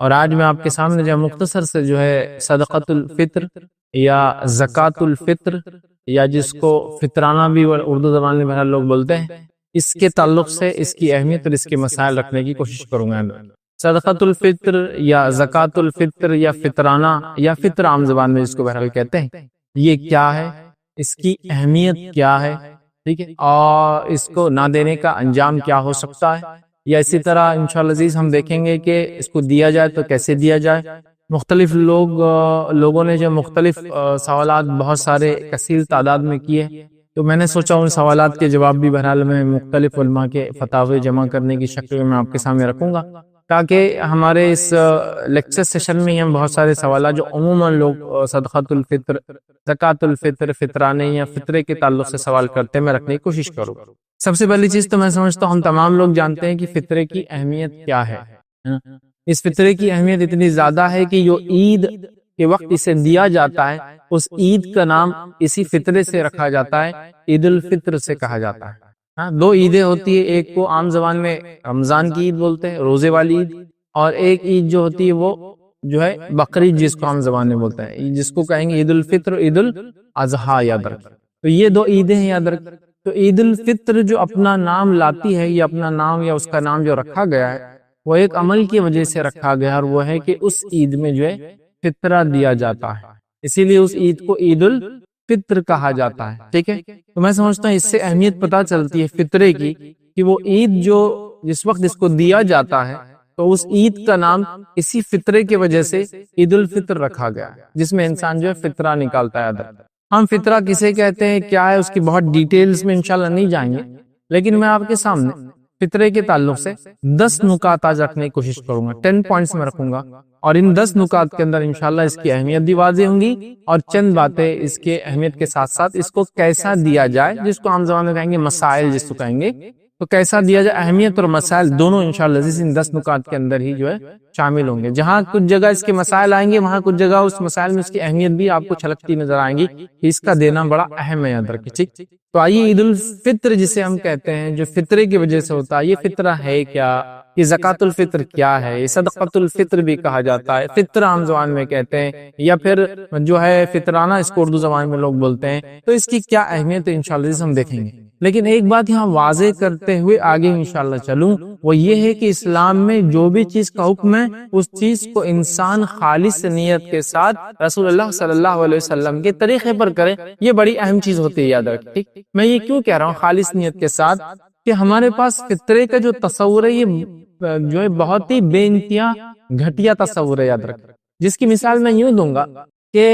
اور آج میں آپ کے سامنے جو مختصر سے جو ہے صدقۃ الفطر یا زکوٰۃ الفطر یا جس کو فطرانہ بھی اردو زبان میں بہرحال لوگ بولتے ہیں، اس کے تعلق سے اس کی اہمیت اور اس کے مسائل رکھنے کی کوشش کروں گا۔ صدقۃ الفطر یا زکوٰۃ الفطر یا فطرانہ یا فطر عام زبان میں جس کو بہرحال کہتے ہیں، یہ کیا ہے، اس کی اہمیت کیا ہے، ٹھیک ہے، اور اس کو نہ دینے کا انجام کیا ہو سکتا ہے، یا اسی طرح انشاءاللہ عزیز ہم دیکھیں گے کہ اس کو دیا جائے تو کیسے دیا جائے۔ مختلف لوگوں نے جو مختلف سوالات بہت سارے کثیر تعداد میں کیے، تو میں نے سوچا ان سوالات کے جواب بھی بہرحال میں مختلف علماء کے فتاوی جمع کرنے کی شکل میں آپ کے سامنے رکھوں گا، تاکہ ہمارے اس لیکچر سیشن میں ہی ہم بہت سارے سوالات جو عموماً لوگ صدقۃ الفطر، زکوٰۃ الفطر، فطرانے یا فطرے کے تعلق سے سوال کرتے ہیں، میں رکھنے کی کوشش کروں۔ سب سے پہلی چیز تو میں سمجھتا ہوں ہم تمام لوگ جانتے ہیں کہ فطرے کی اہمیت کیا ہے۔ اس فطرے کی اہمیت اتنی زیادہ ہے کہ جو عید کے وقت اسے دیا جاتا ہے، اس عید کا نام اسی فطرے سے رکھا جاتا ہے، عید الفطر سے کہا جاتا ہے۔ دو عیدیں ہوتی ہیں، ایک کو عام زبان میں رمضان کی عید بولتے ہیں، روزے والی عید، اور ایک عید جو ہوتی ہے وہ جو ہے بقرعید جس کو عام زبان میں بولتے ہیں، جس کو کہیں گے عید الفطر، عید الاضحیٰ، یاد رکھیں۔ تو یہ دو عیدیں ہیں، یاد رکھیں۔ تو عید الفطر جو اپنا نام لاتی ہے، یہ اپنا نام یا اس کا نام جو رکھا گیا ہے وہ ایک عمل کی وجہ سے رکھا گیا، اور وہ ہے کہ اس عید میں جو ہے فطرہ دیا جاتا ہے، اسی لیے اس عید کو عید الفطر کہا جاتا ہے، ٹھیک ہے۔ تو میں سمجھتا ہوں اس سے اہمیت پتہ چلتی ہے فطرے کی، کہ وہ عید جو جس وقت اس کو دیا جاتا ہے تو اس عید کا نام اسی فطرے کی وجہ سے عید الفطر رکھا گیا، جس میں انسان جو ہے فطرہ نکالتا ہے۔ ہم فطرہ کسے کہتے ہیں، کیا ہے، اس کی بہت ڈیٹیلز میں انشاءاللہ نہیں جائیں گے، لیکن میں آپ کے سامنے فطرے کے تعلق سے 10 نکات آج رکھنے کی کوشش کروں گا، 10 پوائنٹس میں رکھوں گا، اور ان 10 نکات کے اندر انشاءاللہ اس کی اہمیت بھی واضح ہوں گی، اور چند باتیں اس کے اہمیت کے ساتھ ساتھ اس کو کیسا دیا جائے، جس کو عام زبان میں کہیں گے مسائل، جس کو کہیں گے، تو کیسا دیا جائے، اہمیت اور مسائل دونوں انشاءاللہ ان 10 نکات کے اندر ہی جو ہے شامل ہوں گے۔ جہاں کچھ جگہ اس کے مسائل آئیں گے، وہاں کچھ جگہ اس مسائل میں اس کی اہمیت بھی آپ کو چھلکتی نظر آئیں گی، کہ اس کا دینا بڑا اہم ہے، یاد رکھیں، ٹھیک۔ تو آئیے عید الفطر جسے ہم کہتے ہیں، جو فطرے کی وجہ سے ہوتا ہے، یہ فطرہ ہے کیا، یہ زکوٰۃ الفطر کیا ہے، یہ صدقۃ الفطر بھی کہا جاتا ہے، فطر عام زبان میں کہتے ہیں، یا پھر جو ہے فطرانہ اس کو اردو زبان میں لوگ بولتے ہیں، تو اس کی کیا اہمیت ہے انشاءاللہ ہم دیکھیں گے۔ لیکن ایک بات یہاں واضح کرتے ہوئے آگے انشاءاللہ چلوں، وہ یہ ہے کہ اسلام میں جو بھی چیز کا حکم ہے، اس چیز کو انسان خالص نیت کے ساتھ رسول اللہ صلی اللہ علیہ وسلم کے طریقے پر کرے، یہ بڑی اہم چیز ہوتی ہے، یاد رکھیں، ٹھیک۔ میں یہ کیوں کہہ رہا ہوں خالص نیت کے ساتھ، کہ ہمارے پاس فطرے کا جو تصور ہے، یہ جو ہے بہت ہی بے انتہا گھٹیا تصور ہے، یاد رکھیں، جس کی مثال میں یوں دوں گا کہ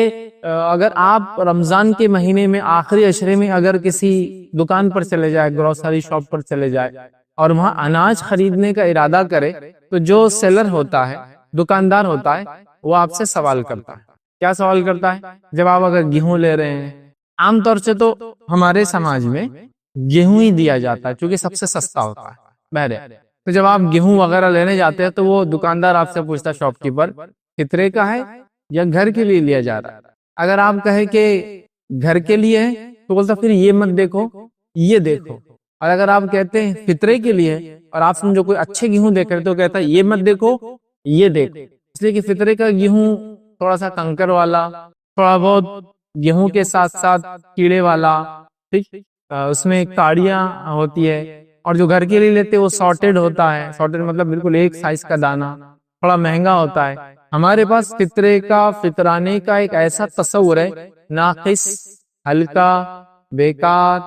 اگر آپ رمضان کے مہینے میں آخری عشرے میں اگر کسی دکان پر چلے جائے، گروسری شاپ پر چلے جائے، اور وہاں اناج خریدنے کا ارادہ کرے، تو جو سیلر ہوتا ہے، دکاندار ہوتا ہے، وہ آپ سے سوال کرتا ہے۔ کیا سوال کرتا ہے؟ جب آپ اگر گیہوں لے رہے ہیں، عام طور سے تو ہمارے سماج میں گیہوں ہی دیا جاتا ہے، چونکہ سب سے سستا ہوتا ہے، بہرحال۔ تو جب آپ گیہوں وغیرہ لینے جاتے ہیں تو وہ دکاندار آپ سے پوچھتا ہے، شاپ کیپر، فطرے کا ہے یا گھر کے لیے لیا جا رہا ہے؟ اگر آپ کہیں کہ گھر کے لیے ہے تو بولتا پھر یہ مت دیکھو، یہ دیکھو۔ اور اگر آپ کہتے ہیں فطرے کے لیے اور آپ سمجھو کوئی اچھے گیہوں دیکھ رہے تو کہتا ہے یہ مت دیکھو، یہ دیکھو، اس لیے کہ فطرے کا گیہوں تھوڑا سا کنکر والا، تھوڑا بہت گیہوں کے ساتھ ساتھ کیڑے والا، ٹھیک، اس میں کاڑیاں ہوتی ہے، اور جو گھر کے لیے لیتے وہ سارٹیڈ ہوتا ہے، سارٹیڈ مطلب بالکل ایک سائز کا دانہ، تھوڑا مہنگا ہوتا ہے۔ ہمارے پاس فطرے کا، فطرانے کا ایک ایسا تصور ہے، ناقص، ہلکا، بیکار،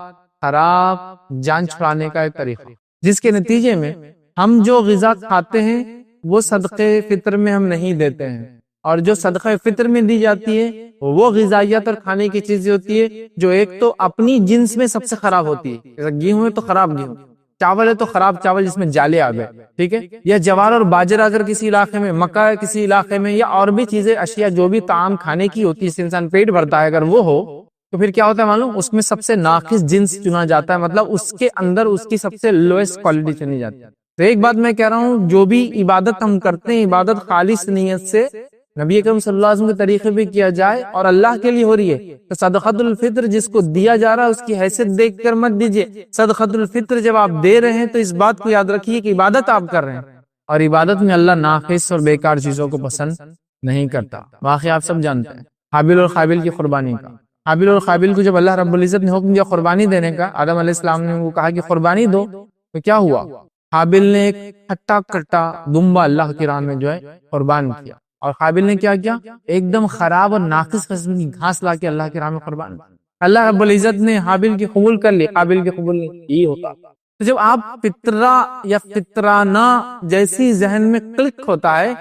خراب، جان چھڑانے کا ایک طریقہ، جس کے نتیجے میں ہم جو غذا کھاتے ہیں وہ صدقے فطر میں ہم نہیں دیتے ہیں، اور جو صدقہ فطر میں دی جاتی ہے وہ غذائیت اور کھانے کی چیزیں ہوتی ہے جو ایک تو اپنی جنس میں سب سے خراب ہوتی ہے، جیسا گیہوں ہے تو خراب گیہوں، چاول ہے تو خراب چاول جس میں جالے آ گئے، ٹھیک ہے، یا جوار اور باجرہ اگر کسی علاقے میں، مکہ کسی علاقے میں، یا اور بھی چیزیں، اشیاء جو بھی طعام کھانے کی ہوتی ہے، اس سے انسان پیٹ بھرتا ہے، اگر وہ ہو تو پھر کیا ہوتا ہے معلوم، اس میں سب سے ناقص جنس چنا جاتا ہے، مطلب اس کے اندر اس کی سب سے لوئسٹ کوالٹی چنی جاتی ہے۔ تو ایک بات میں کہہ رہا ہوں، جو بھی عبادت ہم کرتے ہیں، عبادت خالص نیت سے نبی اکرم صلی اللہ علیہ وسلم کے طریقے پہ کیا جائے اور اللہ کے لیے ہو رہی ہے، تو صدقۃ الفطر جس کو دیا جا رہا ہے اس کی حیثیت دیکھ کر مت دیجیے۔ صدقۃ الفطر جب آپ دے رہے ہیں تو اس بات کو یاد رکھیے کہ عبادت آپ کر رہے ہیں، اور عبادت میں اللہ ناقص اور بیکار چیزوں کو پسند نہیں کرتا۔ واقعہ آپ سب جانتے ہیں حابیل اور قابیل کی قربانی کا۔ حابیل اور قابیل کو جب اللہ رب العزت نے حکم دیا قربانی دینے کا، آدم علیہ السلام نے وہ کہا کہ قربانی دو، تو کیا ہوا؟ حابیل نے ایک کھٹا کٹا دمبا اللہ کی راہ میں جو ہے قربان کیا، اور قابیل نے کیا کیا؟ ایک دم خراب اور ناقص قسم کی گھاس لا کے اللہ کی راہ میں قربان کیا۔ اللہ رب العزت نے حابیل کی قبول کر لی، قابیل کی قبول نہیں، یہی ہوتا۔ تو جب آپ فطرہ یا فطرانہ جیسی ذہن میں کلک ہوتا ہے،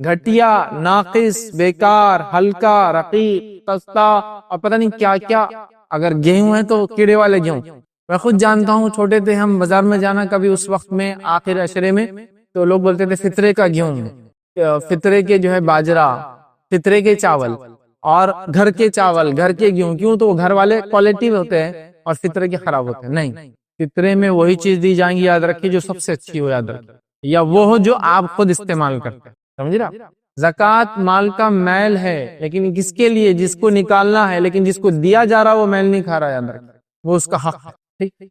گھٹیا، ناقص، بیکار، ہلکا، رقیق، سستا اور پتہ نہیں کیا کیا، اگر گیہوں ہے تو کیڑے والے گیہوں۔ میں خود جانتا ہوں، چھوٹے تھے ہم، بازار میں جانا کبھی اس وقت میں آخر عشرے میں، تو لوگ بولتے تھے فطرے کا گیہوں، فطرے کے جو ہے باجرا، فطرے کے چاول اور گھر کے چاول، گھر کے گیہوں، کیوں؟ تو وہ گھر والے کوالٹی میں ہوتے ہیں اور فطرے کے خراب ہوتے ہیں۔ نہیں، فطرے میں وہی چیز دی جائیں گی، یاد رکھیے، جو سب سے اچھی ہو، یاد رکھیے، یا وہ ہو جو آپ خود استعمال کرتے ہیں، سمجھ رہا؟ زکوٰۃ مال کا میل ہے، لیکن کس کے لیے؟ جس کو نکالنا ہے، لیکن جس کو دیا جا رہا وہ میل نہیں کھا رہا، یاد رکھیے، وہ اس کا حق ہے۔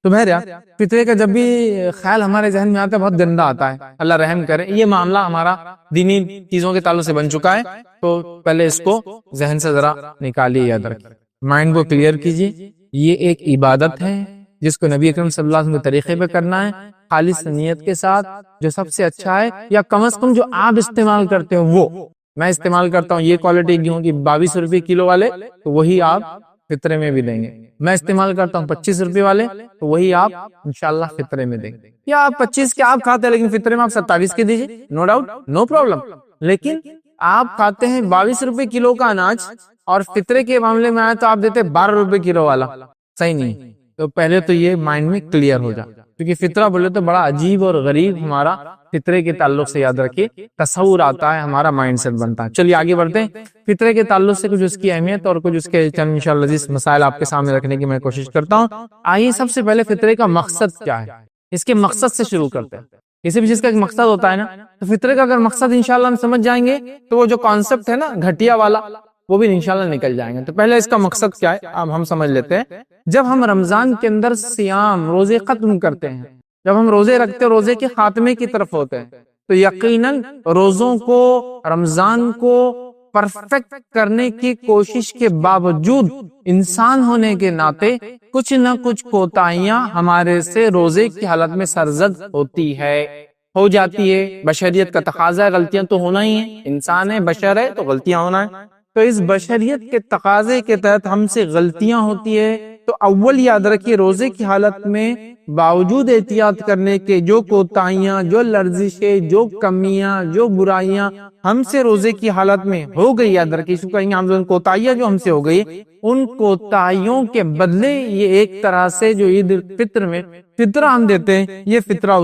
تو بہرحال فطرے کا جب بھی خیال ہمارے ذہن میں آتا ہے، بہت گندا آتا ہے، اللہ رحم کرے۔ یہ معاملہ ہمارا دینی چیزوں کے تعلق سے بن چکا ہے، تو پہلے اس کو ذہن سے ذرا نکالیے، یاد رکھیے، مائنڈ کو کلیئر کیجیے۔ یہ ایک عبادت ہے جس کو نبی اکرم صلی اللہ علیہ وسلم کے طریقے پہ کرنا ہے، خالص نیت کے ساتھ، جو سب سے اچھا ہے، یا کم از کم جو آپ استعمال کرتے ہو وہ۔ میں استعمال کرتا ہوں یہ کوالٹی گیہوں کی 22 روپے کلو والے، تو وہی آپ فطرے میں بھی دیں گے۔ میں استعمال کرتا ہوں 25 روپے والے، تو وہی آپ انشاءاللہ فطرے میں دیں گے۔ یا آپ 25 کے آپ کھاتے ہیں لیکن فطرے میں آپ 27 کے دیجیے، نو ڈاؤٹ، نو پرابلم۔ لیکن آپ کھاتے ہیں 22 روپے کلو کا اناج اور فطرے کے معاملے میں آئے تو آپ دیتے 12 روپے کلو والا، صحیح نہیں۔ تو پہلے تو یہ مائنڈ میں کلیئر ہو جائے، کیونکہ فطرہ بولے تو بڑا عجیب اور غریب ہمارا فطرے کے تعلق سے، یاد رکھیے، تصور آتا ہے، ہمارا مائنڈ سیٹ بنتا ہے۔ چلیے آگے بڑھتے ہیں۔ فطرے کے تعلق سے کچھ اس کی اہمیت اور کچھ اس کے چند انشاءاللہ عزیز مسائل آپ کے سامنے رکھنے کی میں کوشش کرتا ہوں۔ آئیے سب سے پہلے فطرے کا مقصد کیا ہے، اس کے مقصد سے شروع کرتے ہیں۔ کسی بھی چیز کا ایک مقصد ہوتا ہے نا، تو فطرے کا اگر مقصد انشاءاللہ ہم سمجھ جائیں گے تو وہ جو کانسیپٹ ہے نا گھٹیا والا، وہ بھی انشاءاللہ نکل جائیں گے۔ تو پہلے اس کا مقصد کیا ہے اب ہم سمجھ لیتے ہیں۔ جب ہم رمضان کے اندر سیام، روزے ختم کرتے ہیں، جب ہم روزے رکھتے ہیں، روزے کے خاتمے کی طرف ہوتے ہیں، تو یقیناً روزوں کو، رمضان کو پرفیکٹ کرنے کی کوشش کے باوجود انسان ہونے کے ناطے کچھ نہ کچھ کوتاہیاں ہمارے سے روزے کی حالت میں سرزد ہوتی ہے، ہو جاتی ہے۔ بشریت کا تقاضا ہے، غلطیاں تو ہونا ہی ہیں، انسان ہے، بشر ہے، تو غلطیاں ہونا ہے۔ تو اس بشریت کے تقاضے کے تحت ہم سے غلطیاں ہوتی ہے، تو اول یاد رکھیے روزے کی حالت میں باوجود احتیاط کرنے کے جو کوتاہیاں، جو لرزشیں، جو کمیاں، جو برائیاں ہم سے روزے کی حالت میں ہو گئی، یاد رکھیے، اس کو کہیں گے ہم کوتاہیاں جو ہم سے ہو گئی، ان کوتاہیوں کے بدلے یہ ایک طرح سے جو عید الفطر میں فطرہ ہم دیتے ہیں، یہ فطرہ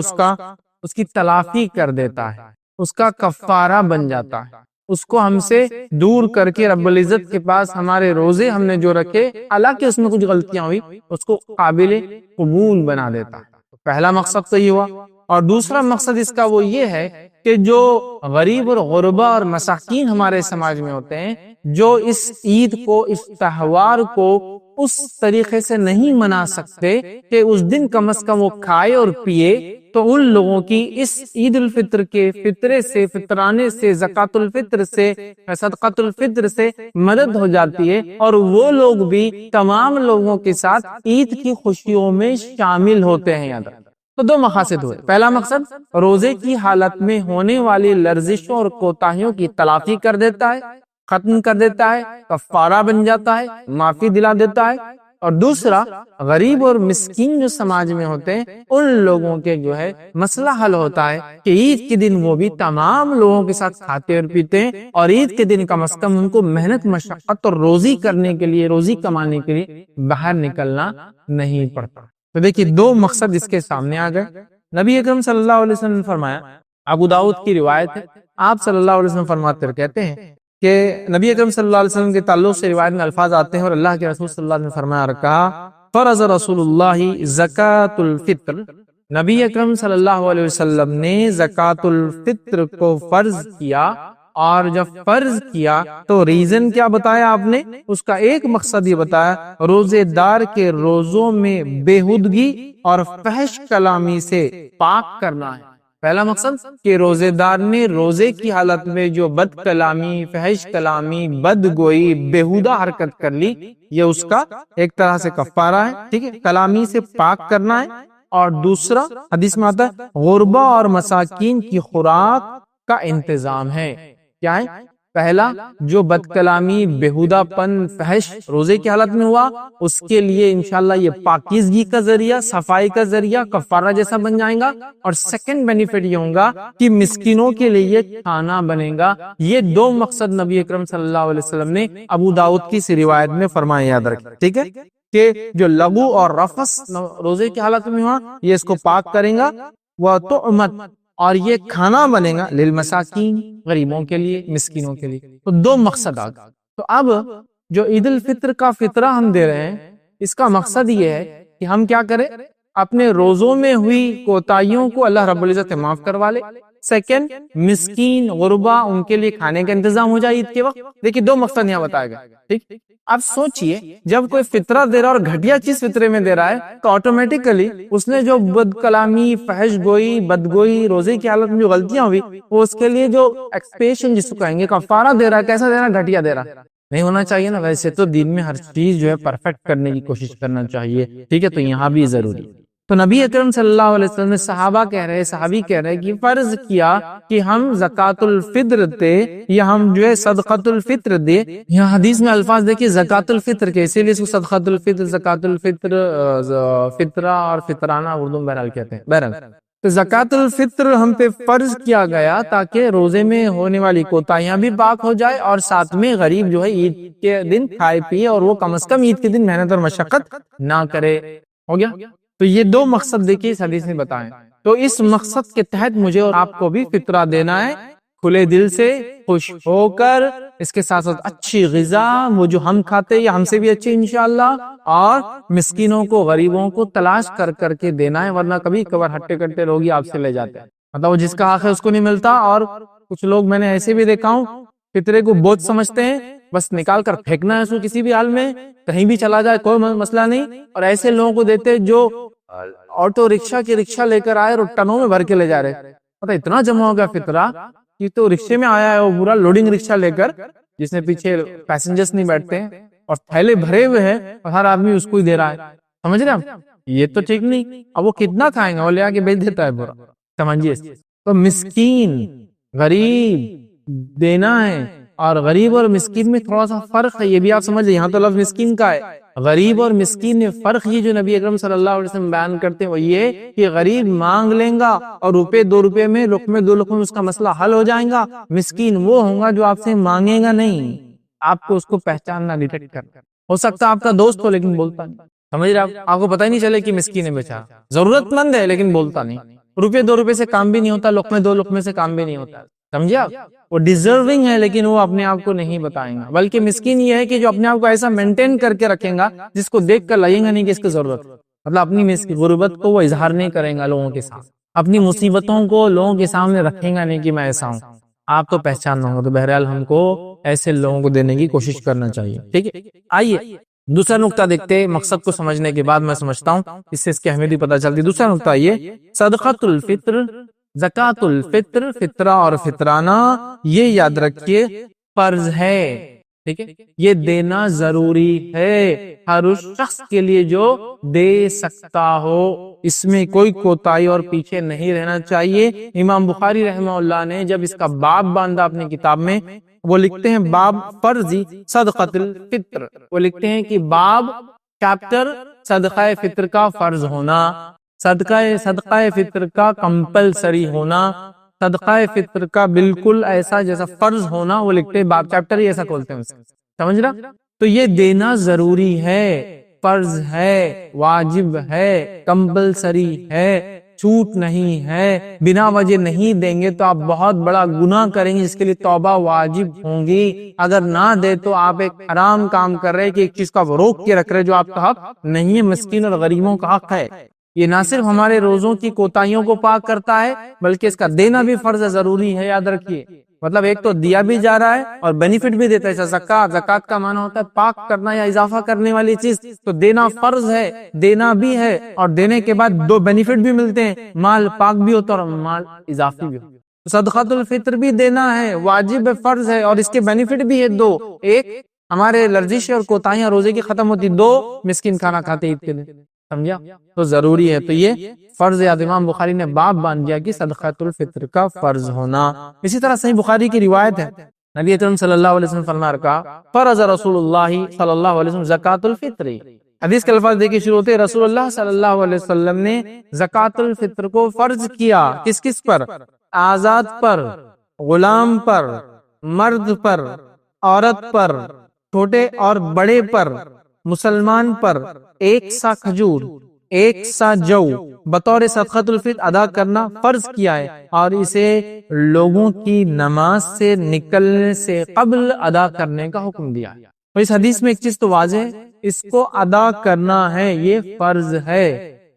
اس کی تلافی کر دیتا ہے، اس کا کفارہ بن جاتا ہے، اس کو ہم سے دور کر کے رب العزت کے پاس ہمارے روزے ہم نے جو رکھے، حالانکہ اس میں کچھ غلطیاں ہوئی، اس کو قابل قبول بنا دیتا ہے۔ پہلا مقصد تو یہ ہوا، اور دوسرا مقصد اس کا وہ یہ ہے کہ جو غریب اور غربا اور مساکین ہمارے سماج میں ہوتے ہیں، جو اس عید کو، اس تہوار کو اس طریقے سے نہیں منا سکتے کہ اس دن کم از کم وہ کھائے اور پیے، تو ان لوگوں کی اس عید الفطر کے فطرے سے، فطرانے سے، زکوٰۃ الفطر سے، صدقۃ الفطر سے مدد ہو جاتی ہے، اور وہ لوگ بھی تمام لوگوں کے ساتھ عید کی خوشیوں میں شامل ہوتے ہیں۔ یاد رکھیں، تو دو مقاصد ہوئے۔ پہلا مقصد روزے کی حالت میں ہونے والی لرزشوں اور کوتاہیوں کی تلافی کر دیتا ہے، ختم کر دیتا ہے، کفارہ بن جاتا ہے، معافی دلا دیتا ہے۔ اور دوسرا غریب اور مسکین جو سماج میں ہوتے ہیں، ان لوگوں کے جو ہے مسئلہ حل ہوتا ہے کہ عید کے دن وہ بھی تمام لوگوں کے ساتھ کھاتے اور پیتے ہیں، اور عید کے دن کم از کم ان کو محنت، مشقت اور روزی کرنے کے لیے، روزی کمانے کے لیے باہر نکلنا نہیں پڑتا۔ تو دیکھیے دو مقصد اس کے سامنے آ گئے۔ نبی اکرم صلی اللہ علیہ وسلم نے فرمایا، ابو داؤد کی روایت ہے، آپ صلی اللہ علیہ وسلم فرماتے اور کہتے ہیں کہ نبی اکرم صلی اللہ علیہ وسلم کے تعلق سے روایت میں الفاظ آتے ہیں، اور اللہ کے رسول صلی اللہ علیہ وسلم نے فرمایا اور کہا، فرض رسول اللہ زکوٰۃ الفطر، نبی اکرم صلی اللہ علیہ وسلم نے زکوٰۃ الفطر کو فرض کیا، اور جب فرض کیا تو ریزن کیا بتایا آپ نے؟ اس کا ایک مقصد یہ بتایا، روزے دار کے روزوں میں بےہودگی اور فحش کلامی سے پاک کرنا ہے۔ پہلا مقصد کہ روزے دار نے روزے کی حالت میں جو بد کلامی، فحش کلامی، بد گوئی، بیہودہ حرکت کر لی، یہ اس کا ایک طرح سے کفارہ ہے، ٹھیک ہے، کلامی سے پاک کرنا ہے۔ اور دوسرا حدیث میں آتا ہے غربا اور مساکین کی خوراک کا انتظام ہے۔ کیا ہے؟ پہلا، جو بد کلامی، بیہودہ پن، فحش روزے کی حالت میں ہوا، اس کے لیے انشاءاللہ یہ پاکیزگی کا ذریعہ، صفائی کا ذریعہ، کفارہ جیسا بن جائے گا۔ اور سیکنڈ بینیفٹ یہ ہوگا کہ مسکینوں کے لیے یہ کھانا بنے گا۔ یہ دو مقصد نبی اکرم صلی اللہ علیہ وسلم نے ابو داؤد کی اس روایت میں فرمایا، یاد رکھیں، ٹھیک ہے، کہ جو لغو اور رفث روزے کی حالت میں ہوا، یہ اس کو پاک کریں گا۔ وَطُعْمَتْ، اور یہ کھانا بنے گا للمساکین، غریبوں کے لیے، مسکینوں کے لیے۔ تو دو مقصد آ گئے۔ تو اب جو عید الفطر کا فطرہ ہم دے رہے ہیں، اس کا مقصد یہ ہے کہ ہم کیا کریں، اپنے روزوں میں ہوئی کوتاہیوں کو اللہ رب العزت معاف کروا لے۔ سیکنڈ، مسکین، غربا، ان کے لیے کھانے کا انتظام ہو جائے عید کے وقت۔ دیکھیے دو مقصد یہاں بتایا گیا، ٹھیک۔ اب سوچئے جب کوئی فطرہ دے رہا اور گھٹیا چیز فطرے میں دے رہا ہے تو آٹومیٹیکلی اس نے جو بد کلامی، فحش گوئی، بدگوئی، روزے کی حالت میں جو غلطیاں ہوئی، وہ اس کے لیے جو ایکسپیشن جس کو کہیں گے کفارہ دے رہا ہے، کیسا دے رہا ہے؟ گھٹیا دے رہا ہے۔ نہیں ہونا چاہیے نا۔ ویسے تو دین میں ہر چیز جو ہے پرفیکٹ کرنے کی کوشش کرنا چاہیے، ٹھیک ہے، تو یہاں بھی ضروری ہے۔ تو نبی اکرم صلی اللہ علیہ وسلم نے صحابی کہہ رہے کہ فرض کیا کہ ہم زکوٰۃ الفطر دے یا ہم جو ہے صدقۃ الفطر دے۔ یہاں حدیث میں الفاظ دیکھیے زکوٰۃ الفطر کے، اسی لیے اس کو صدقۃ الفطر، زکوٰۃ الفطر، فطرہ اور فطرانہ اردو میں بہرحال کہتے ہیں۔ بہرحال تو زکوٰۃ الفطر ہم پہ فرض کیا گیا تاکہ روزے میں ہونے والی کوتاہیاں بھی پاک ہو جائے، اور ساتھ میں غریب جو ہے عید کے دن کھائے پیے، اور وہ کم از کم عید کے دن محنت اور مشقت نہ کرے۔ ہو گیا؟ تو یہ دو مقصد دیکھیے اس حدیث میں بتائیں۔ تو اس مقصد کے تحت مجھے اور آپ کو بھی فطرہ دینا ہے، کھلے دل سے، خوش ہو کر، اس کے ساتھ ساتھ اچھی غذا، وہ جو ہم کھاتے یا ہم سے بھی اچھی انشاءاللہ، اور مسکینوں کو، غریبوں کو تلاش کر کر کے دینا ہے، ورنہ کبھی کبھار ہٹے کٹے لوگ ہی آپ سے لے جاتے ہیں، مطلب وہ جس کا حق ہے اس کو نہیں ملتا۔ اور کچھ لوگ میں نے ایسے بھی دیکھا ہوں، فطرے کو بہت سمجھتے ہیں، بس نکال کر پھینکنا ہے اس کو کسی بھی حال میں، کہیں بھی چلا جائے کوئی مسئلہ نہیں، اور ایسے لوگوں کو دیتے جو آٹو رکشہ کی رکشہ لے کر آئے اور ٹنوں میں بھر کے لے جا رہے، پتہ اتنا جمع ہو گیا فطرہ کہ تو رکشے میں آیا ہے وہ پورا لوڈنگ رکشہ لے کر، جس میں پیچھے پیسنجرز نہیں بیٹھتے ہیں، اور تھیلے بھرے ہوئے ہیں، اور ہر آدمی اس کو ہی دے رہا ہے۔ سمجھ رہے ہیں؟ یہ تو ٹھیک نہیں۔ اب وہ کتنا کھائیں گا، وہ لے آ کے بیچ دیتا ہے پورا، سمجھیے۔ تو مسکین، غریب دینا ہے، اور غریب اور مسکین میں تھوڑا سا فرق ہے، یہ بھی آپ سمجھ لیں۔ یہاں تو لفظ مسکین کا ہے، غریب اور مسکین میں فرق یہ جو نبی اکرم صلی اللہ علیہ وسلم بیان کرتے ہیں وہ یہ کہ غریب مانگ لیں گا اور روپے دو روپے میں، لقمے دو لقمے میں اس کا مسئلہ حل ہو جائے گا۔ مسکین وہ ہوگا جو آپ سے مانگے گا نہیں، آپ کو اس کو پہچاننا، ڈیٹیکٹ کرنا۔ ہو سکتا ہے آپ کا دوست ہو لیکن بولتا نہیں، سمجھ رہے آپ کو پتہ ہی نہیں چلے کہ مسکین ہے بیچارہ، ضرورت مند ہے لیکن بولتا نہیں۔ روپے دو روپے سے کام بھی نہیں ہوتا، لقمے دو لقمے سے کام بھی نہیں ہوتا، سمجھے آپ؟ وہ ڈیزرونگ ہے لیکن وہ اپنے آپ کو نہیں بتائیں گا، بلکہ مسکین یہ ہے کہ جو اپنے آپ کو ایسا مینٹین کر کے رکھیں گا جس کو دیکھ کر لگے گا نہیں کہ اس کی ضرورت، مطلب اپنی غربت کو وہ اظہار نہیں کریں گا لوگوں کے سامنے، اپنی مصیبتوں کو لوگوں کے سامنے رکھیں گا نہیں کہ میں ایسا ہوں، آپ تو پہچان ہوگا۔ تو بہرحال ہم کو ایسے لوگوں کو دینے کی کوشش کرنا چاہیے، ٹھیک ہے۔ آئیے دوسرا نقطہ دیکھتے ہیں، مقصد کو سمجھنے کے بعد میں سمجھتا ہوں اس سے اس کی اہمیت بھی پتہ چلتی ہے۔ دوسرا نقطہ یہ صدقۃ الفطر، زکوٰۃ الفطر، فطرہ اور فطرانہ، یہ یاد رکھیے فرض ہے، ٹھیک ہے، یہ دینا ضروری ہے ہر اس شخص کے لیے جو دے سکتا ہو، اس میں کوئی کوتاہی اور پیچھے نہیں رہنا چاہیے۔ امام بخاری رحمہ اللہ نے جب اس کا باب باندھا اپنی کتاب میں، وہ لکھتے ہیں باب فرضی صدقۃ الفطر، وہ لکھتے ہیں کہ باب چیپٹر صدقہ فطر کا فرض ہونا، صدقہ فطر کا کمپلسری ہونا، صدقہ فطر کا بالکل ایسا جیسا فرض ہونا، وہ لکھتے ہیں باب چیپٹر ہی ایسا کھولتے ہیں اسے، سمجھ رہا؟ تو یہ دینا ضروری ہے، فرض ہے، واجب ہے، کمپلسری ہے، چھوٹ نہیں ہے۔ بنا وجہ نہیں دیں گے تو آپ بہت بڑا گناہ کریں گے جس کے لیے توبہ واجب ہوں گی۔ اگر نہ دے تو آپ ایک حرام کام کر رہے کہ ایک چیز کو آپ روک کے رکھ رہے جو آپ کا حق نہیں ہے، مسکین اور غریبوں کا حق ہے۔ یہ نہ صرف ہمارے روزوں کی کوتاہیوں کو پاک کرتا ہے بلکہ اس کا دینا بھی فرض ضروری ہے، یاد رکھیے۔ مطلب ایک تو دیا بھی جا رہا ہے اور بینیفٹ بھی دیتا ہے. زکات کا معنی ہوتا ہے پاک کرنا یا اضافہ کرنے والی چیز. تو دینا فرض ہے، دینا بھی ہے، اور دینے کے بعد دو بینیفٹ بھی ملتے ہیں، مال پاک بھی ہوتا ہے اور مال اضافی بھی ہوتا ہے. صدقۃ الفطر بھی دینا ہے، واجب فرض ہے، اور اس کے بینیفٹ بھی ہے دو. ایک، ہمارے لرزش اور کوتاہیاں روزے کی ختم ہوتی. دو، مسکین کھانا کھاتے عید کے دن. سمجھا؟ تو ضروری ہے. تو یہ فرض یاد امام بخاری نے باب باندھ دیا کہ صدقۃ الفطر کا فرض ہونا. اسی طرح صحیح بخاری کی روایت ہے، نبی اکرم صلی اللہ علیہ وسلم فرما رکھا فرض رسول اللہ صلی اللہ علیہ وسلم زکات الفطر. حدیث کے الفاظ دیکھیے شروع ہوتے، رسول اللہ صلی اللہ علیہ وسلم نے زکات الفطر کو فرض کیا. کس کس پر؟ آزاد پر، غلام پر، مرد پر، عورت پر، چھوٹے اور بڑے پر، مسلمان پر. ایک سا کھجور، ایک سا جو بطور صدقۃ الفطر ادا کرنا فرض کیا ہے، اور اسے لوگوں کی نماز سے نکلنے سے قبل ادا کرنے کا حکم دیا ہے. تو اس حدیث میں ایک چیز تو واضح ہے، اس کو ادا کرنا ہے، یہ فرض ہے.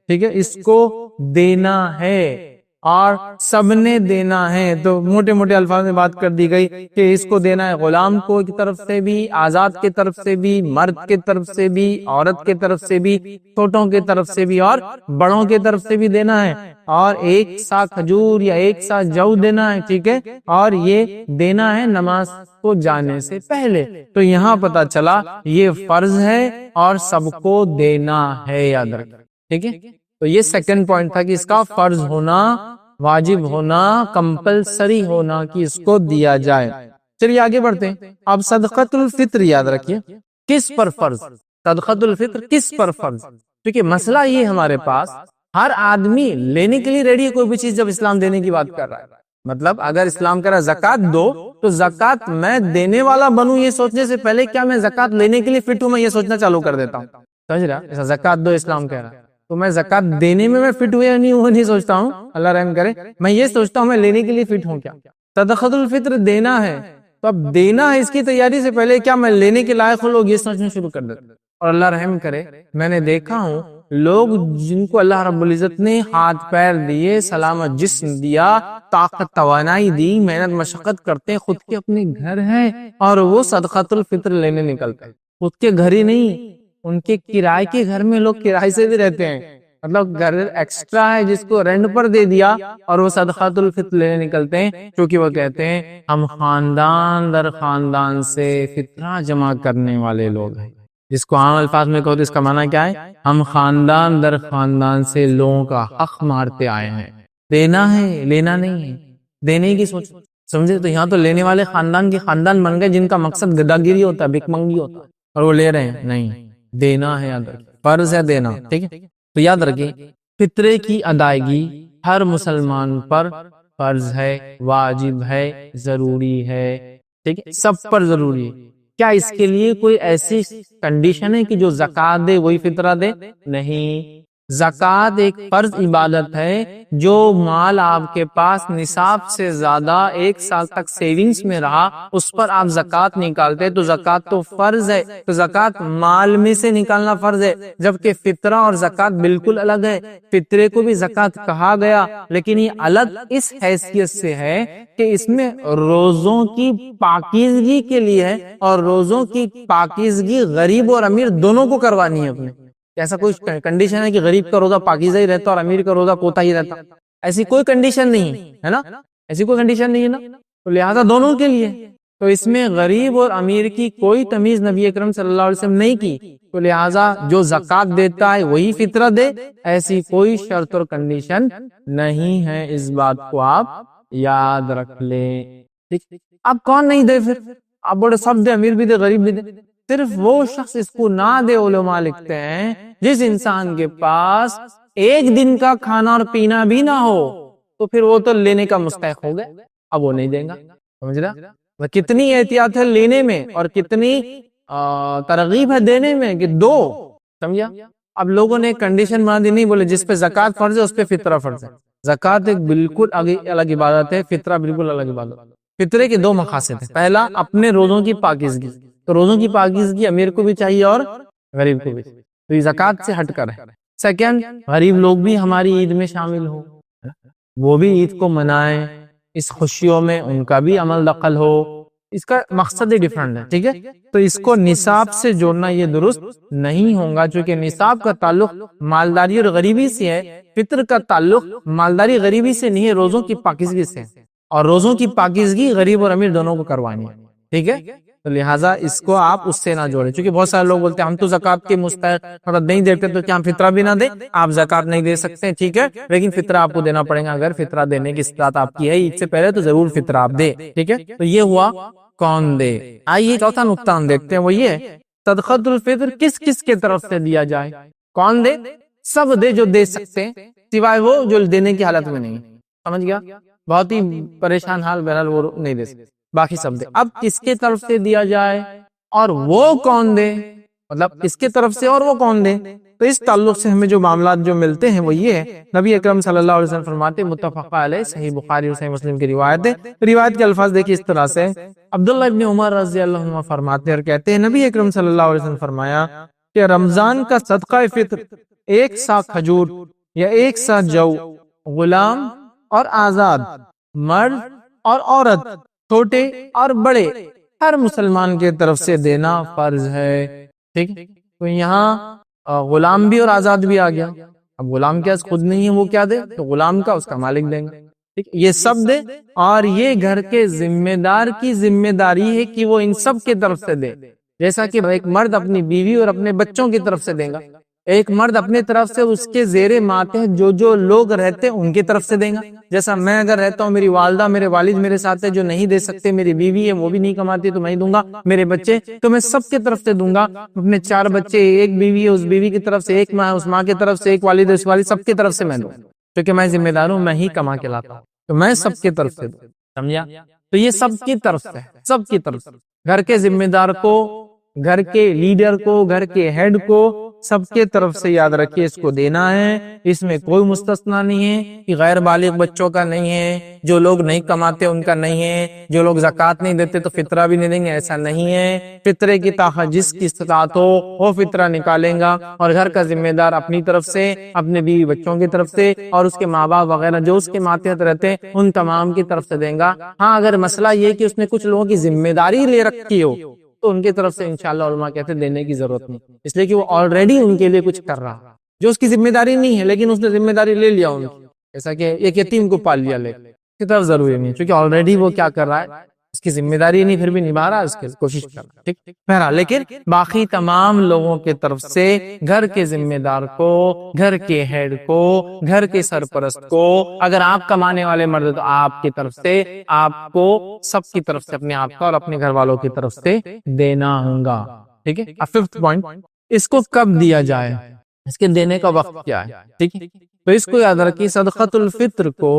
ٹھیک ہے، اس کو دینا ہے اور سب نے دینا ہے. تو موٹے موٹے الفاظ میں بات کر دی گئی کہ اس کو دینا ہے غلام کو کی طرف سے بھی، آزاد کی طرف سے بھی، مرد کی طرف سے بھی، عورت کی طرف سے بھی، چھوٹوں کی طرف سے بھی اور بڑوں کی طرف سے بھی دینا ہے. اور ایک سا کھجور یا ایک سا جو دینا ہے. ٹھیک ہے، اور یہ دینا ہے نماز کو جانے سے پہلے. تو یہاں پتا چلا یہ فرض ہے اور سب کو دینا ہے، یاد رکھیں. ٹھیک ہے، تو یہ سیکنڈ پوائنٹ تھا کہ اس کا فرض ہونا، واجب ہونا، کمپلسری ہونا کہ اس کو دیا جائے. چلیے آگے بڑھتے ہیں. اب صدقۃ الفطر یاد رکھیے کس پر فرض، صدقۃ الفطر کس پر فرض. کیونکہ مسئلہ یہ ہمارے پاس ہر آدمی لینے کے لیے ریڈی ہے کوئی بھی چیز جب اسلام دینے کی بات کر رہا ہے. مطلب اگر اسلام کہہ رہا ہے زکات دو، تو زکات میں دینے والا بنوں یہ سوچنے سے پہلے کیا میں زکات لینے کے لیے فٹ ہوں، میں یہ سوچنا چالو کر دیتا ہوں. سمجھ رہا؟ زکات دو اسلام کہہ رہا ہے تو میں زکات دینے میں فٹ ہوئے یا نہیں وہ نہیں سوچتا ہوں، اللہ رحم کرے. میں یہ سوچتا ہوں میں لینے کے لیے فٹ ہوں کیا. صدقۃ الفطر دینا ہے تو اب دینا ہے، اس کی تیاری سے پہلے کیا میں لینے کے لائق ہوں، لوگ یہ سوچنا شروع کر دیتے. اور اللہ رحم کرے، میں نے دیکھا ہوں لوگ جن کو اللہ رب العزت نے ہاتھ پیر دیے، سلامت جسم دیا، طاقت توانائی دی، محنت مشقت کرتے ہیں، خود کے اپنے گھر ہیں اور وہ صدقۃ الفطر لینے نکلتے ہیں. خود کے گھر ہی نہیں، ان کے کرائے کے گھر میں لوگ کرائے سے بھی رہتے ہیں. مطلب گھر ایکسٹرا ہے جس کو رینٹ پر دے دیا اور وہ صدقۃ الفطر لینے نکلتے ہیں، کیونکہ وہ کہتے ہیں ہم خاندان در خاندان سے فطرہ جمع کرنے والے لوگ ہیں. جس کو عام الفاظ میں کہو تو اس کا معنی کیا ہے؟ ہم خاندان در خاندان سے لوگوں کا حق مارتے آئے ہیں. دینا ہے، لینا نہیں ہے. دینے کی سوچ، سمجھے؟ تو یہاں تو لینے والے خاندان کے خاندان بن گئے جن کا مقصد گدا گیری ہوتا ہے، بھک منگی ہوتا ہے، اور وہ لے رہے ہیں. نہیں، دینا ہے، یاد رکھیں فرض ہے دینا. ٹھیک ہے، تو یاد رکھیں فطرے کی ادائیگی ہر مسلمان پر فرض ہے، واجب ہے، ضروری ہے. ٹھیک ہے، سب پر ضروری ہے. کیا اس کے لیے کوئی ایسی کنڈیشن ہے کہ جو زکات دے وہی فطرہ دے؟ نہیں. زکات ایک فرض عبادت ہے. جو مال آپ کے پاس نصاب سے زیادہ ایک سال تک سیونگز میں رہا اس پر آپ زکات نکالتے تو زکات تو فرض ہے. تو زکات مال میں سے نکالنا فرض ہے، جبکہ فطرہ اور زکات بالکل الگ ہے. فطرے کو بھی زکات کہا گیا لیکن یہ الگ اس حیثیت سے ہے کہ اس میں روزوں کی پاکیزگی کے لیے ہے، اور روزوں کی پاکیزگی غریب اور امیر دونوں کو کروانی ہے اپنے. ایسا کوئی کنڈیشن ہے کہ غریب کا روزہ پاکیزہ ہی رہتا اور امیر کا روزہ کوتا ہی رہتا؟ ایسی کوئی کنڈیشن نہیں ہے نا، ایسی کوئی کنڈیشن نہیں ہے نا. تو لہذا دونوں کے لیے، تو اس میں غریب اور امیر کی کوئی تمیز نبی اکرم صلی اللہ علیہ وسلم نہیں کی. تو لہذا جو زکات دیتا ہے وہی فطرہ دے، ایسی کوئی شرط اور کنڈیشن نہیں ہے. اس بات کو آپ یاد رکھ لیں. ٹھیک، اب کون نہیں دے؟ پھر آپ بڑے سب دے، امیر بھی دے، غریب بھی دے. صرف وہ شخص اس کو نہ دے، علماء لکھتے ہیں جس انسان کے پاس ایک دن کا کھانا اور پینا بھی نہ ہو تو پھر وہ تو لینے کا مستحق ہو گئے، اب وہ نہیں دیں گا. سمجھ رہا؟ کتنی احتیاط ہے لینے میں اور کتنی ترغیب ہے دینے میں کہ دو. سمجھا؟ اب لوگوں نے کنڈیشن بنا دی، نہیں بولے جس پہ زکات فرض ہے اس پہ فطرہ فرض ہے. زکات ایک بالکل الگ عبادت ہے، فطرہ بالکل الگ عبادت ہے. فطرے کے دو مقاصد ہیں. پہلا اپنے روزوں کی پاکیزگی، تو روزوں کی پاکیزگی امیر کو بھی چاہیے اور غریب کو بھی، تو یہ زکات سے ہٹ کر ہے. سیکنڈ، غریب لوگ بھی ہماری عید میں شامل ہوں، وہ بھی عید کو منائیں، اس خوشیوں میں ان کا بھی عمل دخل ہو، اس کا مقصد ہی ڈیفرنٹ ہے، ٹھیک ہے؟ تو اس کو نصاب سے جوڑنا یہ درست نہیں ہوگا، چونکہ نصاب کا تعلق مالداری اور غریبی سے ہے، فطر کا تعلق مالداری غریبی سے نہیں ہے، روزوں کی پاکیزگی سے، اور روزوں کی پاکیزگی غریب اور امیر دونوں کو کروانی ہے، ٹھیک ہے؟ تو لہٰذا اس کو آپ اس سے نہ جوڑیں، چونکہ بہت سارے لوگ بولتے ہیں ہم تو زکوٰۃ کے مستحق نہیں دیتے، تو کیا ہم فطرہ بھی نہ دیں؟ آپ زکوٰۃ نہیں دے سکتے، ٹھیک ہے، لیکن فطرہ آپ کو دینا پڑے گا۔ اگر فطرہ دینے کی استطاعت آپ کی ہے عید سے پہلے تو ضرور فطرہ آپ دے، ٹھیک ہے؟ تو یہ ہوا کون دے۔ آئیے چوتھا نقطہ ہم دیکھتے ہیں، وہ یہ صدقۃ الفطر کس کس کے طرف سے دیا جائے۔ کون دے؟ سب دے جو دے سکتے ہیں، سوائے وہ جو دینے کی حالت میں نہیں، سمجھ گیا؟ بہت ہی پریشان حال، بہرحال وہ نہیں دے سکتے، باقی سب دے۔ اب کس کے طرف سے دیا جائے اور وہ کون دے، مطلب کس کے طرف سے اور وہ کون دے؟ تو اس تعلق سے ہمیں جو معاملات جو ملتے ہیں وہ یہ ہے، نبی اکرم صلی اللہ علیہ وسلم فرماتے، متفق علیہ، صحیح بخاری اور صحیح مسلم کی روایت ہے۔ روایت کے الفاظ دیکھیے اس طرح سے، عبداللہ ابن عمر رضی اللہ عنہ فرماتے ہیں اور کہتے ہیں، نبی اکرم صلی اللہ علیہ وسلم فرمایا کہ رمضان کا صدقہ فطر 1 سا کھجور یا 1 سا جو غلام اور آزاد، مرد اور عورت، چھوٹے اور بڑے، ہر مسلمان کے طرف سے دینا فرض ہے، ٹھیک؟ تو یہاں غلام بھی اور آزاد بھی آ گیا۔ اب غلام کے پاس خود نہیں ہے، وہ کیا دے؟ تو غلام کا اس کا مالک دیں گے، ٹھیک؟ یہ سب دے، اور یہ گھر کے ذمہ دار کی ذمہ داری ہے کہ وہ ان سب کے طرف سے دے، جیسا کہ ایک مرد اپنی بیوی اور اپنے بچوں کی طرف سے دے گا، ایک مرد اپنے طرف سے اس کے زیر ماتحت جو لوگ رہتے ہیں ان کی طرف سے دے گا، جیسا میں اگر رہتا ہوں، میری والدہ میرے والد میرے ساتھ ہے جو نہیں دے سکتے، میری بیوی ہے وہ بھی نہیں کماتی تو میں ہی دوں گا، میرے بچے تو میں سب کی طرف سے دوں گا، اپنے 4 بچے، ایک بیوی ہے اس بیوی کی طرف سے، ایک ماں اس ماں کی طرف سے، ایک والد اس والد، سب کی طرف سے میں دوں، کیونکہ میں ذمہ دار ہوں، میں ہی کما کے لاتا ہوں، تو میں سب کی طرف سے دوں، سمجھا؟ تو یہ سب کی طرف سے، سب کی طرف سے، گھر کے ذمہ دار کو، گھر کے لیڈر کو، گھر کے ہیڈ کو، سب کے طرف سے یاد رکھیے اس کو دینا ہے، اس میں کوئی مستثنا نہیں ہے کہ غیر بالغ بچوں کا نہیں ہے، جو لوگ نہیں کماتے ان کا نہیں ہے، جو لوگ زکوٰۃ نہیں دیتے تو فطرہ بھی نہیں دیں گے، ایسا نہیں ہے۔ فطرے کی طاقت جس کی استطاعت ہو وہ فطرہ نکالیں گا، اور گھر کا ذمہ دار اپنی طرف سے، اپنے بیوی بچوں کی طرف سے، اور اس کے ماں باپ وغیرہ جو اس کے ماتحت رہتے ہیں ان تمام کی طرف سے دیں گا۔ ہاں اگر مسئلہ یہ کہ اس نے کچھ لوگوں کی ذمہ داری لے رکھی ہو تو ان کی طرف سے انشاءاللہ علماء کہتے ہیں دینے کی ضرورت نہیں، اس لیے کہ وہ آلریڈی ان کے لیے کچھ کر رہا، جو اس کی ذمہ داری نہیں ہے لیکن اس نے ذمہ داری لے لیا ان کی، جیسا کہ ایک یتیم کو پال لیا، اس کی طرف ضروری نہیں، چونکہ آلریڈی وہ کیا کر رہا ہے، اس کی ذمہ داری نہیں، پھر بھی نبھا رہا ہے، اس کی کوشش کر رہا ہے، ٹھیک؟ بہرحال لیکن باقی تمام لوگوں کی طرف سے، گھر کے ذمہ دار کو، گھر کے ہیڈ کو، گھر کے سرپرست کو، اگر آپ کمانے والے مرد تو آپ کی طرف سے، آپ کو سب کی طرف سے، اپنے آپ کا اور اپنے گھر والوں کی طرف سے دینا ہوگا، ٹھیک ہے؟ اب 5th پوائنٹ، اس کو کب دیا جائے، اس کے دینے کا وقت کیا ہے، ٹھیک ہے؟ تو اس کو یاد رکھیے، صدقۃ الفطر کو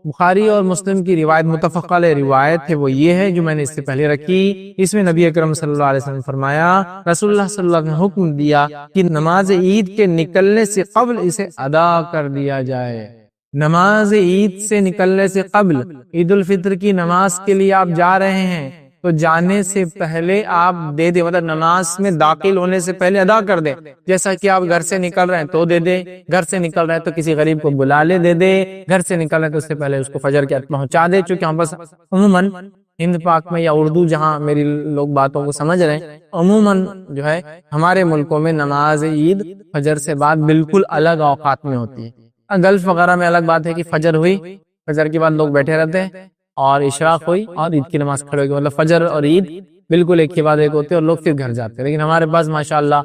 بخاری اور مسلم کی روایت، متفق علیہ روایت ہے، وہ یہ ہے جو میں نے اس سے پہلے رکھی، اس میں نبی اکرم صلی اللہ علیہ وسلم فرمایا، رسول اللہ صلی اللہ علیہ وسلم نے حکم دیا کہ نماز عید کے نکلنے سے قبل اسے ادا کر دیا جائے۔ نماز عید سے نکلنے سے قبل، عید الفطر کی نماز کے لیے آپ جا رہے ہیں تو جانے سے پہلے آپ دے دیں، مطلب نماز میں داخل ہونے سے پہلے ادا کر دیں، جیسا کہ آپ گھر سے نکل رہے ہیں تو دے دیں، گھر سے نکل رہے ہیں تو کسی غریب کو بلا لے دے دے، گھر سے نکل رہے ہیں تو اس سے پہلے اس کو فجر کے وقت پہنچا دے، چونکہ ہم بس عموماً ہند پاک میں یا اردو جہاں میری لوگ باتوں کو سمجھ رہے ہیں، عموماً جو ہے ہمارے ملکوں میں نماز عید فجر سے بعد بالکل الگ اوقات میں ہوتی ہے۔ گلف وغیرہ میں الگ بات ہے کہ فجر ہوئی، فجر کے بعد لوگ بیٹھے رہتے ہیں، اور اشراق ہوئی اور عید کی نماز کھڑے ہوگی، مطلب فجر اور عید بالکل ایک کے بعد ایک ہوتے ہیں، اور لوگ پھر گھر جاتے ہیں۔ لیکن ہمارے پاس ماشاءاللہ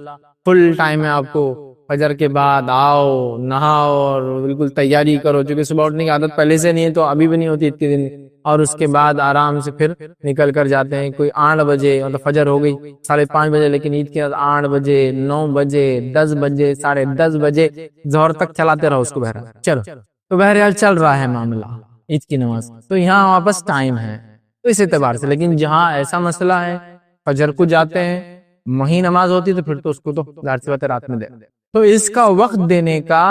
فل ٹائم ہے، آپ کو فجر کے بعد آؤ، نہاؤ اور بالکل تیاری کرو، چونکہ صبح اٹھنے کی عادت پہلے سے نہیں ہے تو ابھی بھی نہیں ہوتی عید کے دن، اور اس کے بعد آرام سے پھر نکل کر جاتے ہیں۔ کوئی 8 بجے، مطلب فجر ہو گئی 5:30 بجے، لیکن عید کے بعد 8 بجے، 9 بجے، 10 بجے، 10:30 بجے ظہر تک چلاتے رہو اس کو، بہرحال چلو، تو بہرحال چل رہا ہے معاملہ عید کی نماز، تو یہاں واپس ٹائم ہے، تو اس اعتبار سے۔ لیکن جہاں ایسا مسئلہ ہے فجر کو جاتے ہیں، وہیں نماز ہوتی تو پھر تو اس کو تو ظاہر سی بات ہے رات میں دے، تو اس کا وقت دینے کا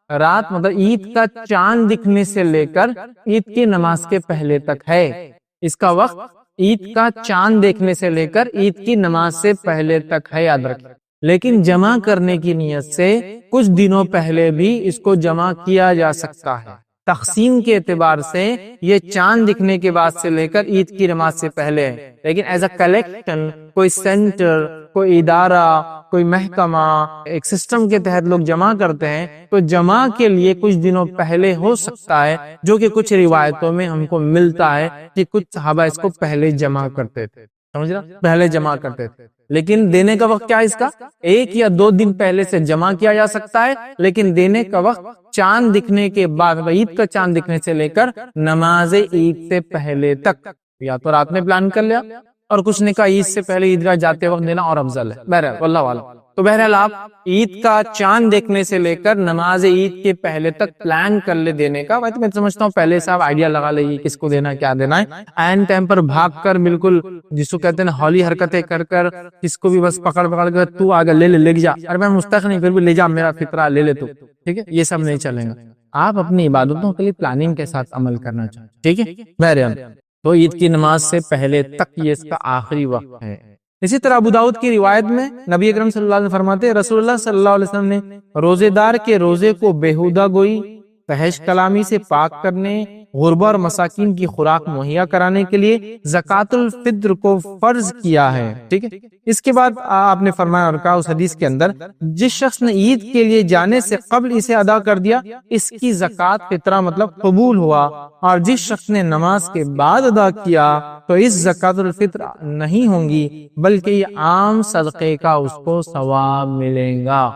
رات، مطلب عید کا چاند دکھنے سے لے کر عید کی نماز کے پہلے تک ہے، اس کا وقت عید کا چاند دیکھنے سے لے کر عید کی نماز سے پہلے تک ہے، یاد رکھیں۔ لیکن جمع کرنے کی نیت سے کچھ دنوں پہلے بھی اس کو جمع کیا جا سکتا ہے، تقسیم کے اعتبار سے یہ چاند دکھنے کے بعد سے لے کر عید کی نماز سے پہلے ہے، لیکن ایز اے کلیکشن کوئی سینٹر، کوئی ادارہ، کوئی محکمہ، ایک سسٹم کے تحت لوگ جمع کرتے ہیں تو جمع کے لیے کچھ دنوں پہلے ہو سکتا ہے، جو کہ کچھ روایتوں میں ہم کو ملتا ہے کہ کچھ صحابہ اس کو پہلے جمع کرتے تھے، سمجھ رہا، پہلے جمع کرتے تھے، لیکن دینے کا وقت کیا ہے اس کا؟ 1 یا 2 دن پہلے سے جمع کیا جا سکتا ہے، لیکن دینے کا وقت چاند دکھنے کے بعد، عید کا چاند دکھنے سے لے کر نماز عید سے پہلے تک، یا تو رات میں پلان کر لیا، اور کچھ نے کہا عید سے پہلے عیدگاہ جاتے وقت دینا اور افضل ہے، بہرحال واللہ اعلم۔ تو بہرحال آپ عید کا چاند دیکھنے سے لے کر نماز عید کے پہلے تک پلان کر لے دینے کا، میں سمجھتا ہوں پہلے سے آپ آئیڈیا لگا لیں کس کو دینا کیا دینا ہے، عین ٹائم پر بھاگ کر بالکل جس کو کہتے ہیں ہولی حرکتیں کر کر کس کو بھی بس پکڑ کر تو آگے لے جا، ارے میں مستحق نہیں پھر بھی لے جا، میرا فطرہ لے تو، ٹھیک ہے، یہ سب نہیں چلیں گا، آپ اپنی عبادتوں کے لیے پلاننگ کے ساتھ عمل کرنا چاہیے، ٹھیک ہے بہرحال۔ تو عید کی نماز سے پہلے تک یہ اس کا آخری وقت ہے۔ اسی طرح ابو داؤد کی روایت میں نبی اکرم صلی اللہ علیہ وسلم فرماتے ہیں، رسول اللہ صلی اللہ علیہ وسلم نے روزے دار کے روزے کو بیہودہ گوئی، فحش کلامی سے پاک کرنے، غربا اور مساکین کی خوراک مہیا کرانے کے لیے زکوٰۃ الفطر کو فرض کیا ہے، ٹھیک ہے۔ اس کے بعد آپ نے فرمایا اور کہا اس حدیث کے اندر، جس شخص نے عید کے لیے جانے سے قبل اسے ادا کر دیا، اس کی زکوٰۃ فطرہ مطلب قبول ہوا، اور جس شخص نے نماز کے بعد ادا کیا تو اس زکوٰۃ الفطر نہیں ہوں گی، بلکہ یہ عام صدقے کا اس کو ثواب ملے گا۔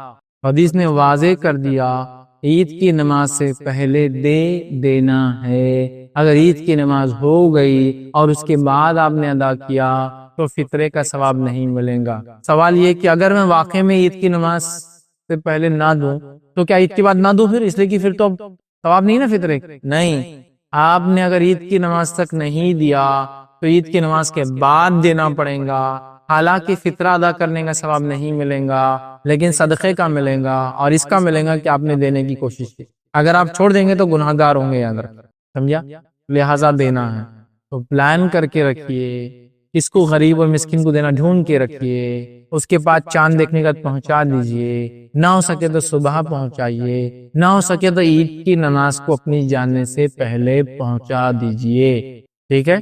حدیث نے واضح کر دیا عید کی نماز سے پہلے دینا ہے، اگر عید کی نماز ہو گئی اور اس کے بعد آپ نے ادا کیا تو فطرے کا ثواب نہیں ملے گا۔ سوال یہ کہ اگر میں واقع میں عید کی نماز سے پہلے نہ دوں تو کیا عید کے بعد نہ دوں پھر؟ اس لیے کہ پھر تو ثواب نہیں نا فطرے، نہیں، آپ نے اگر عید کی نماز تک نہیں دیا تو عید کی نماز کے بعد دینا پڑے گا، حالانکہ فطرہ ادا کرنے کا ثواب نہیں ملے گا، لیکن صدقے کا ملے گا، اور اس کا ملے گا کہ آپ نے دینے کی کوشش کی۔ اگر آپ چھوڑ دیں گے تو گناہ گار ہوں گے، یاد رکھ، سمجھا، لہٰذا دینا ہے تو پلان کر کے رکھیے، اس کو غریب اور مسکین کو دینا ڈھونڈ کے رکھیے، اس کے بعد چاند دیکھنے کا پہنچا دیجئے، نہ ہو سکے تو صبح پہنچائیے، نہ ہو سکے تو عید کی نماز کو اپنی جانے سے پہلے پہنچا دیجئے، ٹھیک ہے۔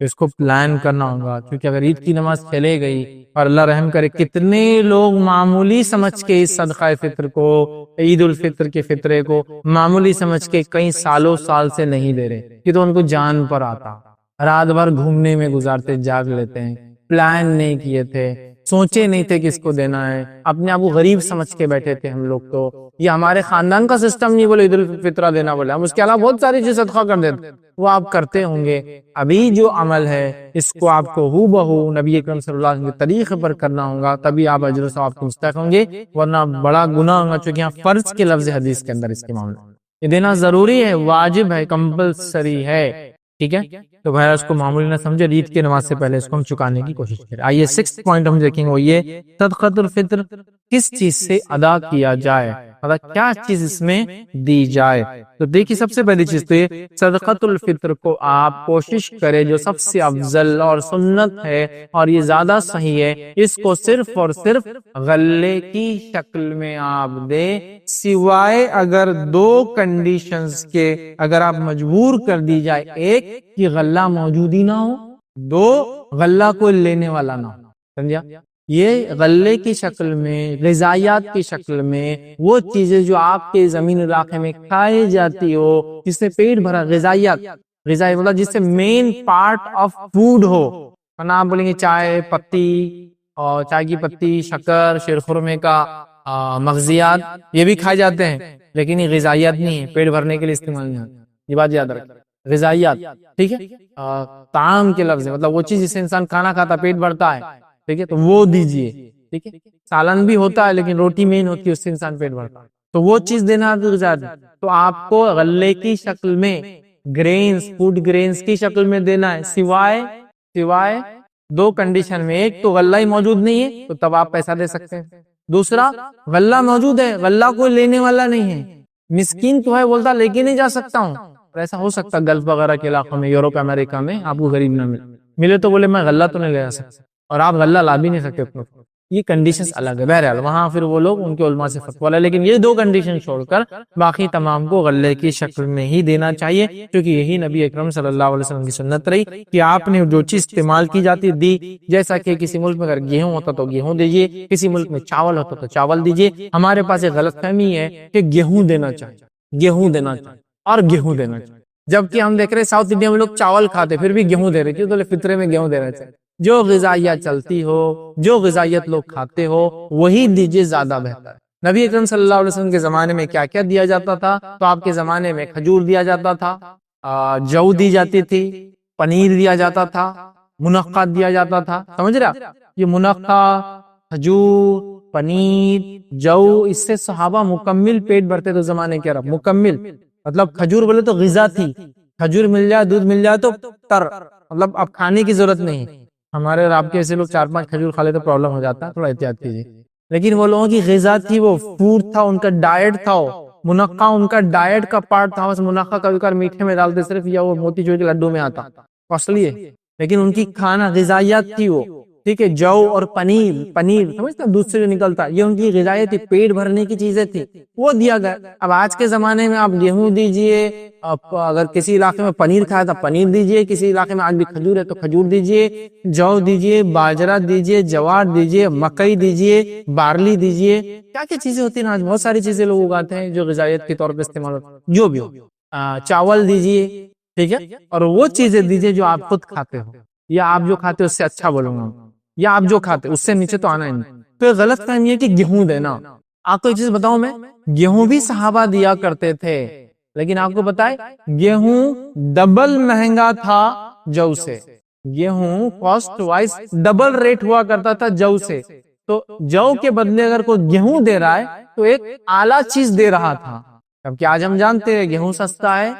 اس کو پلان کرنا ہوگا، کیونکہ اگر عید کی نماز چلے گئی اور اللہ رحم کرے کتنے لوگ معمولی سمجھ کے اس صدقہ فطر کو، عید الفطر کے فطرے کو معمولی سمجھ کے کئی سالوں سال سے نہیں دے رہے، کہ تو ان کو جان پر آتا، رات بھر گھومنے میں گزارتے، جاگ لیتے ہیں، پلان نہیں کیے تھے، سوچے نہیں تھے کس کو دینا ہے، اپنے آپ کو غریب سمجھ کے بیٹھے تھے ہم لوگ، تو یہ ہمارے خاندان کا سسٹم نہیں بولے عید الفطرہ دینا بولے، ہم اس کے علاوہ بہت ساری چیز صدقہ کر دیتے، وہ آپ کرتے ہوں گے۔ ابھی جو عمل ہے اس کو آپ کو ہو بہو نبی اکرم صلی اللہ علیہ وسلم کے طریقے پر کرنا ہوگا، تبھی آپ اجر و ثواب کے مستحق ہوں گے، ورنہ بڑا گناہ ہوگا، چونکہ یہاں فرض کے لفظ حدیث کے اندر اس کے معاملے یہ دینا ضروری ہے، واجب ہے، کمپلسری ہے، ٹھیک ہے۔ تو بھائی اس کو معمولی نہ سمجھے، عید کی نماز سے پہلے اس کو ہم چکانے کی کوشش کریں۔ آئیے 6 پوائنٹ ہم دیکھیں گے، وہ یہ صدقۃ الفطر کس چیز سے ادا کیا جائے، مطلب کیا چیز اس میں دی جائے۔ تو دیکھیے سب سے پہلی چیز تو یہ صدقۃ الفطر کو آپ کوشش کریں، جو سب سے افضل اور سنت ہے اور یہ زیادہ صحیح ہے، اس کو صرف اور صرف غلے کی شکل میں آپ دیں، سوائے اگر 2 کنڈیشنز کے اگر آپ مجبور کر دی جائے، ایک کہ غلہ موجود ہی نہ ہو، 2 غلہ کوئی لینے والا نہ ہو، سمجھا۔ یہ غلے کی شکل میں، غذائیات کی شکل میں، وہ چیزیں جو آپ کے زمین علاقے میں کھائی جاتی ہو، جس سے پیٹ بھرا، غذائیات، غذائی مطلب جس سے مین پارٹ آف فوڈ ہو، ورنہ آپ بولیں گے چائے پتی اور چائے کی پتی، شکر، شیر خرمے کا مغزیات، یہ بھی کھائے جاتے ہیں، لیکن یہ غذائیات نہیں ہے، پیٹ بھرنے کے لیے استعمال نہیں ہوتے، یہ بات یاد رکھیں، غذائیات، ٹھیک ہے۔ طعام کے لفظ ہے، مطلب وہ چیز جس سے انسان کھانا کھاتا پیٹ بھرتا ہے، ٹھیک ہے، تو وہ دیجئے، ٹھیک ہے۔ سالن بھی ہوتا ہے لیکن روٹی مین ہوتی ہے، اس سے انسان پیٹ بھرتا ہے، تو وہ چیز دینا تو آپ کو غلے کی شکل میں، گرینز، فوڈ گرینز کی شکل میں دینا ہے، سوائے 2 کنڈیشن میں، ایک تو غلہ ہی موجود نہیں ہے تو تب آپ پیسہ دے سکتے ہیں، دوسرا غلہ موجود ہے، غلہ کوئی لینے والا نہیں ہے، مسکین تو ہے، بولتا لے کے نہیں جا سکتا ہوں، ایسا ہو سکتا گلف وغیرہ کے علاقوں میں، یوروپ امریکہ میں آپ کو غریب نہ ملے تو بولے میں غلہ تو نہیں لے جا سکتا، اور آپ غلہ لا بھی نہیں سکتے، یہ کنڈیشنز الگ ہے. بہرحال وہاں پھر وہ لوگ ان کے علماء سے فتویٰ لے، لیکن یہ 2 کنڈیشن چھوڑ کر باقی تمام کو غلے کی شکل میں ہی دینا چاہیے، کیونکہ یہی نبی اکرم صلی اللہ علیہ وسلم کی سنت رہی کہ آپ نے جو چیز استعمال کی جاتی دی. جیسا کہ کسی ملک میں اگر گیہوں ہوتا تو گیہوں دیجیے، کسی ملک میں چاول ہوتا تو چاول دیجیے. ہمارے پاس ایک غلط فہمی ہے کہ گیہوں دینا چاہیے، گیہوں دینا چاہیے اور گیہوں دینا چاہیے، جبکہ ہم دیکھ رہے ہیں ساؤتھ انڈیا میں لوگ چاول کھاتے پھر بھی گیہوں دے رہے کیوں؟ تو فطرے میں گیہوں دینا چاہیے. جو غذائیت چلتی ہو، جو غذائیت لوگ کھاتے ہو وہی دیجیے، زیادہ بہتر. نبی اکرم صلی اللہ علیہ وسلم کے زمانے میں کیا کیا دیا جاتا تھا؟ تو آپ کے زمانے میں کھجور دیا جاتا تھا، جو دی جاتی تھی، پنیر دیا جاتا تھا، منقع دیا جاتا تھا. سمجھ رہا؟ یہ منقع، کھجور، پنیر، جو، اس سے صحابہ مکمل پیٹ بھرتے تھے زمانے کے عرب. مکمل مطلب کھجور بولے تو غذا تھی، کھجور مل جائے، دودھ مل جائے تو تر، مطلب اب کھانے کی ضرورت نہیں. ہمارے اور آپ کے ایسے لوگ 4-5 کھجور کھا لے تو پرابلم ہو جاتا ہے، تھوڑا احتیاط کیجیے. لیکن وہ لوگوں کی غذا تھی، وہ فوڈ تھا، ان کا ڈائٹ تھا. منقع ان کا ڈائٹ کا پارٹ تھا. بس منقع کبھی کبھار میٹھے میں ڈالتے صرف، یا وہ موتی چور کے لڈو میں آتا، کاسٹلی ہے، لیکن ان کی کھانا غذائیت تھی وہ. ٹھیک ہے، جو اور پنیر سمجھتا دودھ سے جو نکلتا، یہ ان کی غذائیت تھی، پیٹ بھرنے کی چیزیں تھی، وہ دیا گیا. اب آج کے زمانے میں آپ گیہوں دیجئے، اگر کسی علاقے میں پنیر کھایا تو پنیر دیجئے، کسی علاقے میں آج بھی کھجور ہے تو کھجور دیجئے، جو دیجئے، باجرہ دیجئے، جوار دیجئے، مکئی دیجئے، بارلی دیجئے. کیا کیا چیزیں ہوتی ہیں آج، بہت ساری چیزیں لوگ اگاتے ہیں جو غذائیت کے طور پہ استعمال ہوتی، جو بھی ہو. چاول دیجئے، ٹھیک ہے، اور وہ چیزیں دیجئے جو آپ خود کھاتے ہو، یا آپ جو کھاتے اس سے اچھا بولوں گا، یا آپ جو کھاتے اس سے نیچے تو آنا ہی نہیں. تو غلط فہمی ہے کہ گیہوں دینا. آپ کو ایک چیز بتاؤں میں، گیہوں بھی صحابہ دیا کرتے تھے، لیکن آپ کو بتائے گیہوں ڈبل مہنگا تھا جو سے. گیہوں کاسٹ وائز ڈبل ریٹ ہوا کرتا تھا جو سے. تو جو کے بدلے اگر کوئی گیہوں دے رہا ہے تو ایک اعلیٰ چیز دے رہا تھا. جبکہ آج ہم جانتے ہیں گیہوں سستا ہے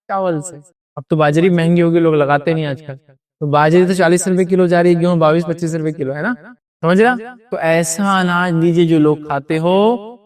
چاول سے. اب تو باجری مہنگی ہوگی، لوگ لگاتے نہیں آج کل. تو باجری تو 40 روپے کلو جا رہی ہے، گیہوں 22-25 روپے کلو ہے نا. سمجھ رہا؟ تو ایسا اناج دیجیے جو لوگ کھاتے ہو،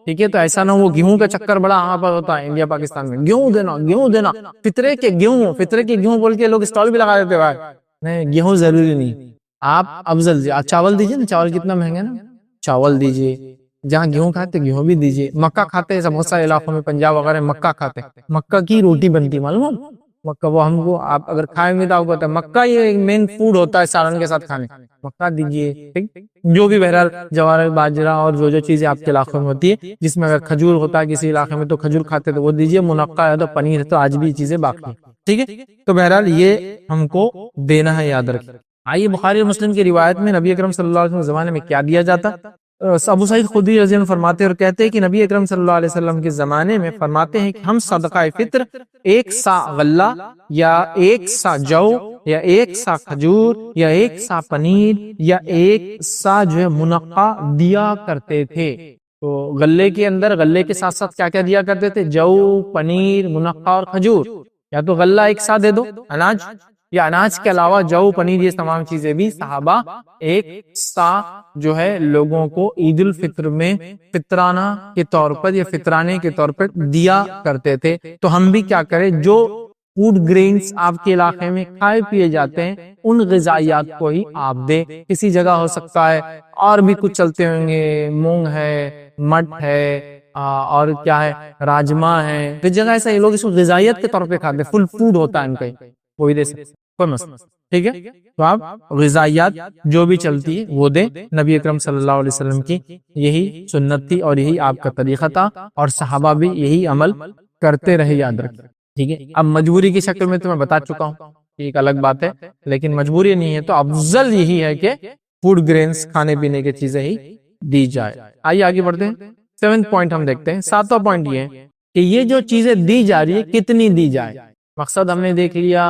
ٹھیک ہے. تو ایسا نہ وہ گیہوں کا چکر بڑا وہاں پر ہوتا ہے انڈیا پاکستان میں، گیہوں دینا فطرے کے گیہوں بول کے لوگ اسٹال بھی لگا دیتے بھائی. نہیں، گیہوں ضروری نہیں. آپ افضل چاول دیجیے نا، چاول کتنا مہنگا ہے نا، چاول دیجیے. جہاں گیہوں کھاتے گیہوں بھی دیجیے. مکہ کھاتے ہیں بہت سارے علاقوں میں، پنجاب وغیرہ مکہ کھاتے، مکہ کی روٹی بنتی معلوم. مکہ وہ ہم کو آپ اگر کھائیں گے تو آپ کو پتا ہے مکہ یہ مین فوڈ ہوتا ہے سالن کے ساتھ کھانے. مکہ دیجیے، ٹھیک. جو بھی بہرحال جوار، باجرہ اور جو چیزیں آپ کے علاقوں میں ہوتی ہے، جس میں اگر کھجور ہوتا ہے کسی علاقے میں تو کھجور کھاتے تو وہ دیجیے. منقع ہے تو پنیر ہے تو آج بھی چیزیں باقی، ٹھیک ہے. تو بہرحال یہ ہم کو دینا ہے، یاد رکھیں. آئیے بخاری اور مسلم کی روایت میں نبی اکرم صلی اللہ علیہ وسلم کے زمانے میں کیا دیا جاتا. ابو سعید خدری رضی اللہ عنہ فرماتے اور کہتے ہیں کہ نبی اکرم صلی اللہ علیہ وسلم کے زمانے میں فرماتے ہیں کہ ہم صدقہ فطر 1 سا غلہ یا 1 سا جو یا 1 سا کھجور یا 1 سا پنیر یا 1 سا جو ہے منقع دیا کرتے تھے. تو غلے کے اندر غلے کے ساتھ ساتھ کیا کیا دیا کرتے تھے؟ جو، پنیر، منقع اور کھجور. یا تو غلہ 1 سا دے دو اناج، یا اناج کے علاوہ جو، پنیر، یہ تمام چیزیں بھی صحابہ 1 سا جو ہے لوگوں کو عید الفطر میں فطرانہ کے طور پر یا فطرانے کے طور پر دیا کرتے تھے. تو ہم بھی کیا کریں، جو فوڈ گرینز آپ کے علاقے میں کھائے پیے جاتے ہیں ان غذائیات کو ہی آپ دیں. کسی جگہ ہو سکتا ہے اور بھی کچھ چلتے ہوں گے، مونگ ہے، مٹ ہے، اور کیا ہے، راجمہ ہے. کس جگہ ایسا یہ لوگ اس کو غذائیت کے طور پہ کھاتے ہیں، فل فوڈ ہوتا ہے ان کا، وہی دے سکتے، کوئی مسئلہ. ٹھیک ہے، تو آپ غذائیات جو بھی چلتی ہے وہ دیں. نبی اکرم صلی اللہ علیہ وسلم کی یہی سنت تھی اور یہی آپ کا طریقہ تھا، اور صحابہ بھی یہی عمل کرتے رہے، یاد رکھیں. ٹھیک ہے. اب مجبوری کی شکل میں تو میں بتا چکا ہوں، ایک الگ بات ہے، لیکن مجبوری نہیں ہے تو افضل یہی ہے کہ فوڈ گرینز، کھانے پینے کی چیزیں ہی دی جائے. آئیے آگے بڑھتے ہیں. 7 پوائنٹ ہم دیکھتے ہیں. 7واں پوائنٹ یہ ہے کہ یہ جو چیزیں دی جا رہی ہے کتنی دی جائے. مقصد ہم نے دیکھ لیا،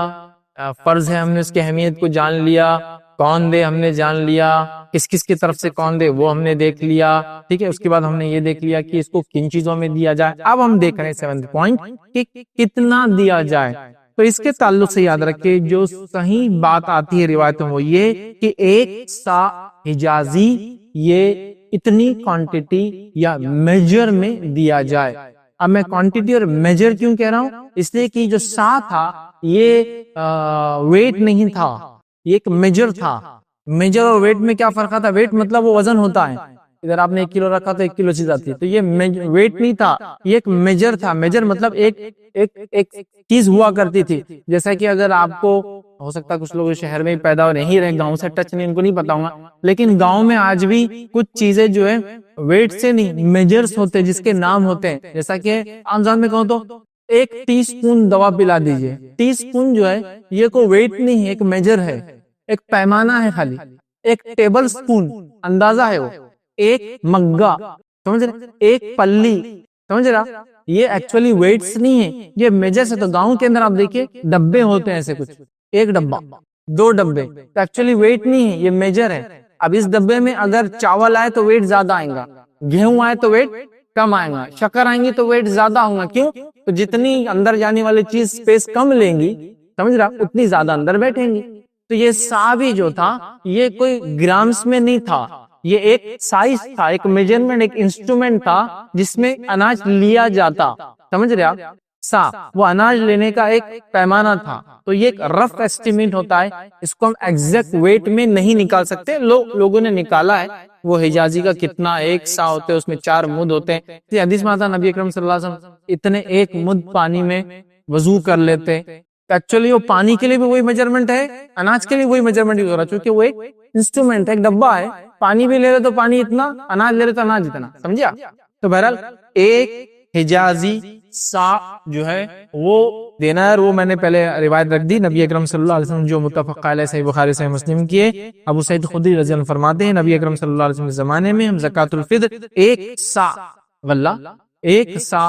فرض ہے ہم نے اس کی اہمیت کو جان لیا، کون دے ہم نے جان لیا، کس کس کی طرف سے کون دے وہ ہم نے دیکھ لیا. ٹھیک ہے. اس کے بعد ہم نے یہ دیکھ لیا کہ اس کو کن چیزوں میں دیا جائے. اب ہم دیکھ رہے ہیں 7 پوائنٹ کہ کتنا دیا جائے. تو اس کے تعلق سے یاد رکھیں جو صحیح بات آتی ہے روایتوں میں وہ یہ کہ 1 سا حجازی یہ اتنی کوانٹٹی یا میجر میں دیا جائے. اب میں کوانٹٹی اور میجر کیوں کہہ رہا ہوں؟ اس لیے کہ جو سا تھا یہ ویٹ نہیں تھا، یہ ایک میجر تھا. میجر اور ویٹ میں کیا فرق تھا؟ ویٹ مطلب وہ وزن ہوتا ہے، ادھر آپ نے 1 کلو رکھا تو 1 کلو چیز آتی ہے، تو یہ ویٹ نہیں تھا، یہ ایک میجر تھا۔ میجر مطلب ایک چیز ہوا کرتی تھی، جیسا کہ اگر آپ کو ہو سکتا ہے کچھ لوگ شہر میں پیدا ہو نہیں رہے، گاؤں سے ٹچ نہیں، ان کو نہیں پتا ہوگا، لیکن گاؤں میں آج بھی کچھ چیزیں جو ہے ویٹ سے نہیں میجرز ہوتے جس کے نام ہوتے ہیں، جیسا کہ عام زبان میں کہوں تو 1 ٹی اسپون دوا پلا دیجئے، ٹی اسپون جو ہے یہ کوئی ویٹ نہیں ہے، ایک میجر ہے، ایک پیمانہ ہے، خالی ایک ٹیبل سپون اندازہ ہے، وہ ایک مگا، سمجھ رہے، ایک پلی، سمجھ رہا، یہ ایکچولی ویٹس نہیں ہے، یہ میجرز ہے۔ تو گاؤں کے اندر آپ دیکھیے ڈبے ہوتے ہیں ایسے کچھ، 1 ڈبہ 2 ڈبے، تو ایکچولی ویٹ نہیں ہے، یہ میجر ہے۔ اب اس ڈبے میں اگر چاول آئے تو ویٹ زیادہ آئے گا، گیہوں آئے تو ویٹ کم آئے گا، شکر آئیں گی تو ویٹ زیادہ ہوگا، کیوں؟ تو جتنی اندر جانے والی چیز سپیس کم لیں گی، سمجھ رہا، اتنی زیادہ اندر بیٹھیں گی۔ تو یہ سا بھی جو تھا یہ کوئی گرامز میں نہیں تھا، یہ ایک سائز تھا، ایک میجرمنٹ، ایک انسٹرومنٹ تھا جس میں اناج لیا جاتا، سمجھ رہے آپ؟ سا وہ اناج لینے کا ایک پیمانہ تھا، تو یہ ایک رف ایسٹیمیٹ ہوتا ہے، اس کو ہم ایگزیکٹ ویٹ میں نہیں نکال سکتے، لوگوں نے نکالا ہے، وہ حجازی کا کتنا 1 سا ہوتے ہیں، اس میں 4 مد ہوتے ہیں۔ حدیث میں آتا نبی اکرم صلی اللہ علیہ وسلم اتنے 1 مد پانی میں وضو کر لیتے، ایکچولی وہ پانی کے لیے بھی وہی میجرمنٹ ہے، اناج کے لیے وہی میجرمنٹ یوز ہو رہا ہے، چونکہ وہ ایک انسٹرومنٹ ہے، ایک ڈبہ ہے، پانی بھی لے رہے تو پانی اتنا، اناج لے رہے تو اناج اتنا، سمجھا؟ تو بہرحال ایک حجازی سا جو ہے وہ دینا ہے، وہ میں نے پہلے روایت رکھ دی، نبی اکرم صلی اللہ علیہ وسلم جو متفق علیہ صحیح بخاری صحیح مسلم کیے، ابو سعید خدری رضی اللہ عنہ فرماتے ہیں نبی اکرم صلی اللہ علیہ وسلم کے زمانے میں ہم زکوٰۃ الفطر 1 سا غلہ، 1 سا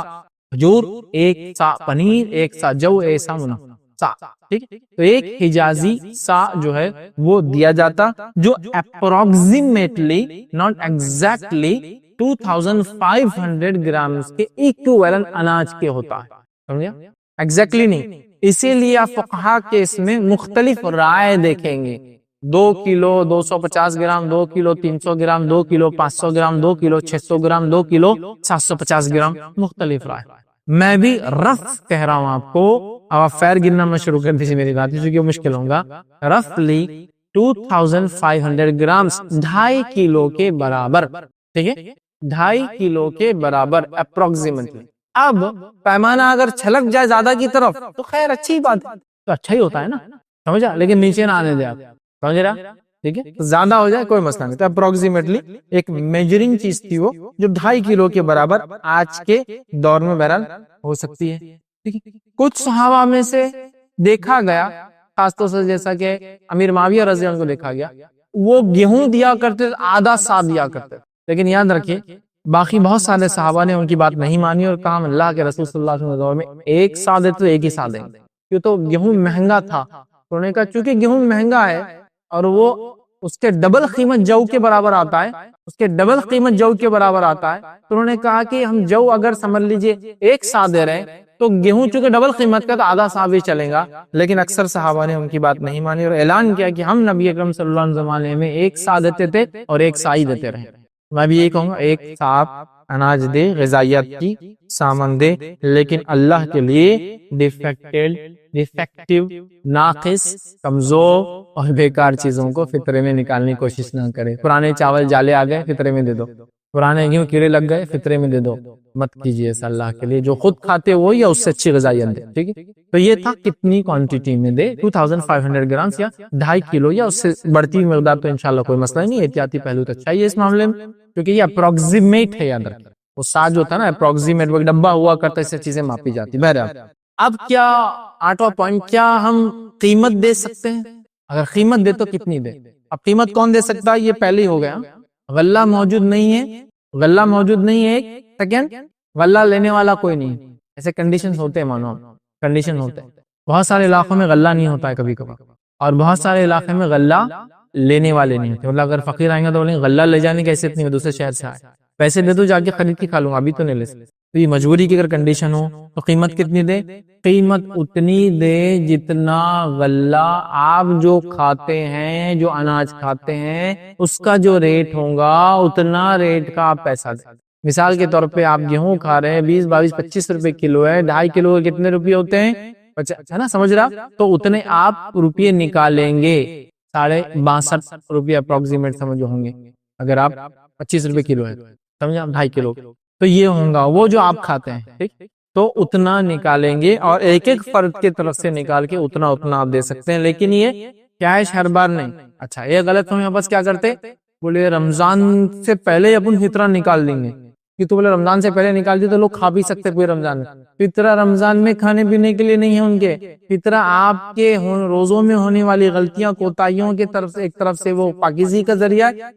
کھجور، 1 سا پنیر، 1 سا جو، 1 سا منافع سا، ٹھیک، تو ایک حجازی سا جو ہے وہ دیا جاتا، جو اپروکسیمیٹلی ناٹ ایگزیکٹلی 2500 گرامز کے ایکویلنٹ اناج کے ہوتا ہے، سمجھا؟ ایگزیکٹلی نہیں، اسی لیے آپ فقہا کے اس میں مختلف رائے دیکھیں گے، 2 کلو 250 گرام، 2 کلو 300 گرام، 2 کلو 500 گرام، 2 کلو 600 گرام، 2 کلو 750 گرام، مختلف رائے۔ میں بھی رف کہہ رہا ہوں آپ کو، اب آپ فیر گننا میں شروع کر دیجیے میری بات، چونکہ مشکل ہوگا، رفلی 2500 گرامز، 2.5 کلو کے برابر، ٹھیک ہے، 2.5 کلو کے برابر اپروکسیمیٹلی۔ اب پیمانہ اگر چھلک جائے زیادہ کی طرف تو خیر اچھی بات ہے، تو اچھا ہی ہوتا ہے نا، سمجھا، لیکن نیچے نہ آنے دے آپ، سمجھ رہا، ٹھیک ہے، زیادہ ہو جائے کوئی مسئلہ نہیں، تو اپروکسیمیٹلی ایک میجرنگ چیز تھی وہ، جو 2.5 کلو کے برابر آج کے دور میں بہرحال ہو سکتی ہے، ٹھیک ہے۔ کچھ صحابہ میں سے دیکھا گیا، خاص طور سے جیسا کہ امیر معاویہ رضی اللہ عنہ کو دیکھا گیا، وہ گیہوں دیا کرتے، آدھا سا دیا کرتے، لیکن یاد رکھیے باقی بہت سارے صحابہ نے ان کی بات نہیں مانی اور کہا اللہ کے رسول صلی اللہ علیہ وسلم کے دور میں 1 سا دیتے تو 1 ہی سا دیں گے، کیوں تو گیہوں مہنگا تھا، انہوں نے کہا چونکہ گیہوں مہنگا ہے اور وہ اس کے ڈبل قیمت جو کے برابر آتا ہے، اس کے ڈبل قیمت جو کے برابر آتا ہے، تو انہوں نے کہا کہ ہم جو اگر سمجھ لیجئے 1 سا دے رہے ہیں تو گیہوں چونکہ ڈبل قیمت کا تو آدھا سا بھی چلے گا، لیکن اکثر صحابہ نے ان کی بات نہیں مانی اور اعلان کیا کہ ہم نبی اکرم صلی اللہ علیہ وسلم زمانے میں 1 سا دیتے تھے اور 1 سا ہی دیتے رہے۔ میں بھی یہی کہوں گا 1 سا اناج دے، غذائیت کی سامان دے، لیکن اللہ کے لیے ڈیفیکٹیو، ناقص، کمزور اور بیکار چیزوں کو فطرے میں نکالنے کی کوشش نہ کرے۔ پرانے چاول جالے آ گئے فطرے میں دے دو، پرانے گیہوں کیڑے لگ گئے فطرے میں دے دو، مت کیجیے ایسا اللہ کے لیے، جو خود کھاتے وہ یا اس سے اچھی غذائیت دے، ٹھیک ہے۔ تو یہ تھا کتنی کوانٹٹی میں دے، 2500 گرامز یا 2.5 کلو یا اس سے بڑھتی ہوئی مقدار، تو انشاءاللہ کوئی مسئلہ نہیں، احتیاطی پہلو تو اچھا ہی ہے اس معاملے میں، کیونکہ یہ اپروکسیمیٹ ہے، یاد رکھیں وہ سا جو تھا نا اپروکسیمیٹ، وہ ڈبہ ہوا کرتا ہے، اس سے چیزیں ماپی جاتی۔ بہرحال اب کیا 8واں پوائنٹ، کیا ہم قیمت دے سکتے ہیں؟ اگر قیمت دے تو کتنی دے؟ اب قیمت کون دے سکتا ہے؟ یہ پہلے ہی ہو گیا، غلہ موجود نہیں ہے، غلہ موجود نہیں ہے، ایک سیکنڈ، غلہ لینے والا کوئی نہیں، ایسے کنڈیشنز ہوتے ہیں، مانو کنڈیشن ہوتے ہیں، بہت سارے علاقوں میں غلہ نہیں ہوتا ہے کبھی کبھی، اور بہت سارے علاقے میں غلہ لینے والے نہیں ہوتے، مطلب اگر فقیر آئیں گے تو بولیں غلہ لے جانے کی حیثیت نہیں ہے، دوسرے شہر سے آئے، پیسے دے دو جا کے خرید کے کھا لوں گا، ابھی تو نہیں لے سکتے۔ تو یہ مجبوری کی اگر کنڈیشن ہو تو قیمت کتنی دے؟ قیمت اتنی دے جتنا غلہ آپ جو کھاتے ہیں، جو اناج کھاتے ہیں، اس کا جو ریٹ ہوگا اتنا ریٹ کا آپ پیسہ دیں۔ مثال کے طور پہ آپ گیہوں کھا رہے ہیں 20 22 25 روپے کلو ہے، 2.5 کلو کے کتنے روپے ہوتے ہیں؟ ہے نا، سمجھ رہا؟ تو اتنے آپ روپے نکالیں گے، 62 اپروکسیمیٹ سمجھو ہوں گے. اگر آپ 25 روپے کلو ہے سمجھا 2.5 کلو تو یہ ہوگا وہ جو آپ کھاتے ہیں. ٹھیک تو اتنا نکالیں گے اور ایک ایک فرد کی طرف سے نکال کے اتنا آپ دے سکتے ہیں. لیکن یہ کیش ہر بار نہیں. اچھا یہ غلط ہم بس کیا کرتے بولے رمضان سے پہلے اپن فطرہ نکال دیں گے کہ تو بولے رمضان سے پہلے نکال دی تو لوگ کھا بھی سکتے پورے رمضان میں. فطرہ رمضان میں کھانے پینے کے لیے نہیں ہے ان کے. فطرہ آپ کے روزوں میں ہونے والی غلطیاں کوتاہیوں کے طرف سے ایک طرف سے وہ پاکیزگی کا ذریعہ ہے.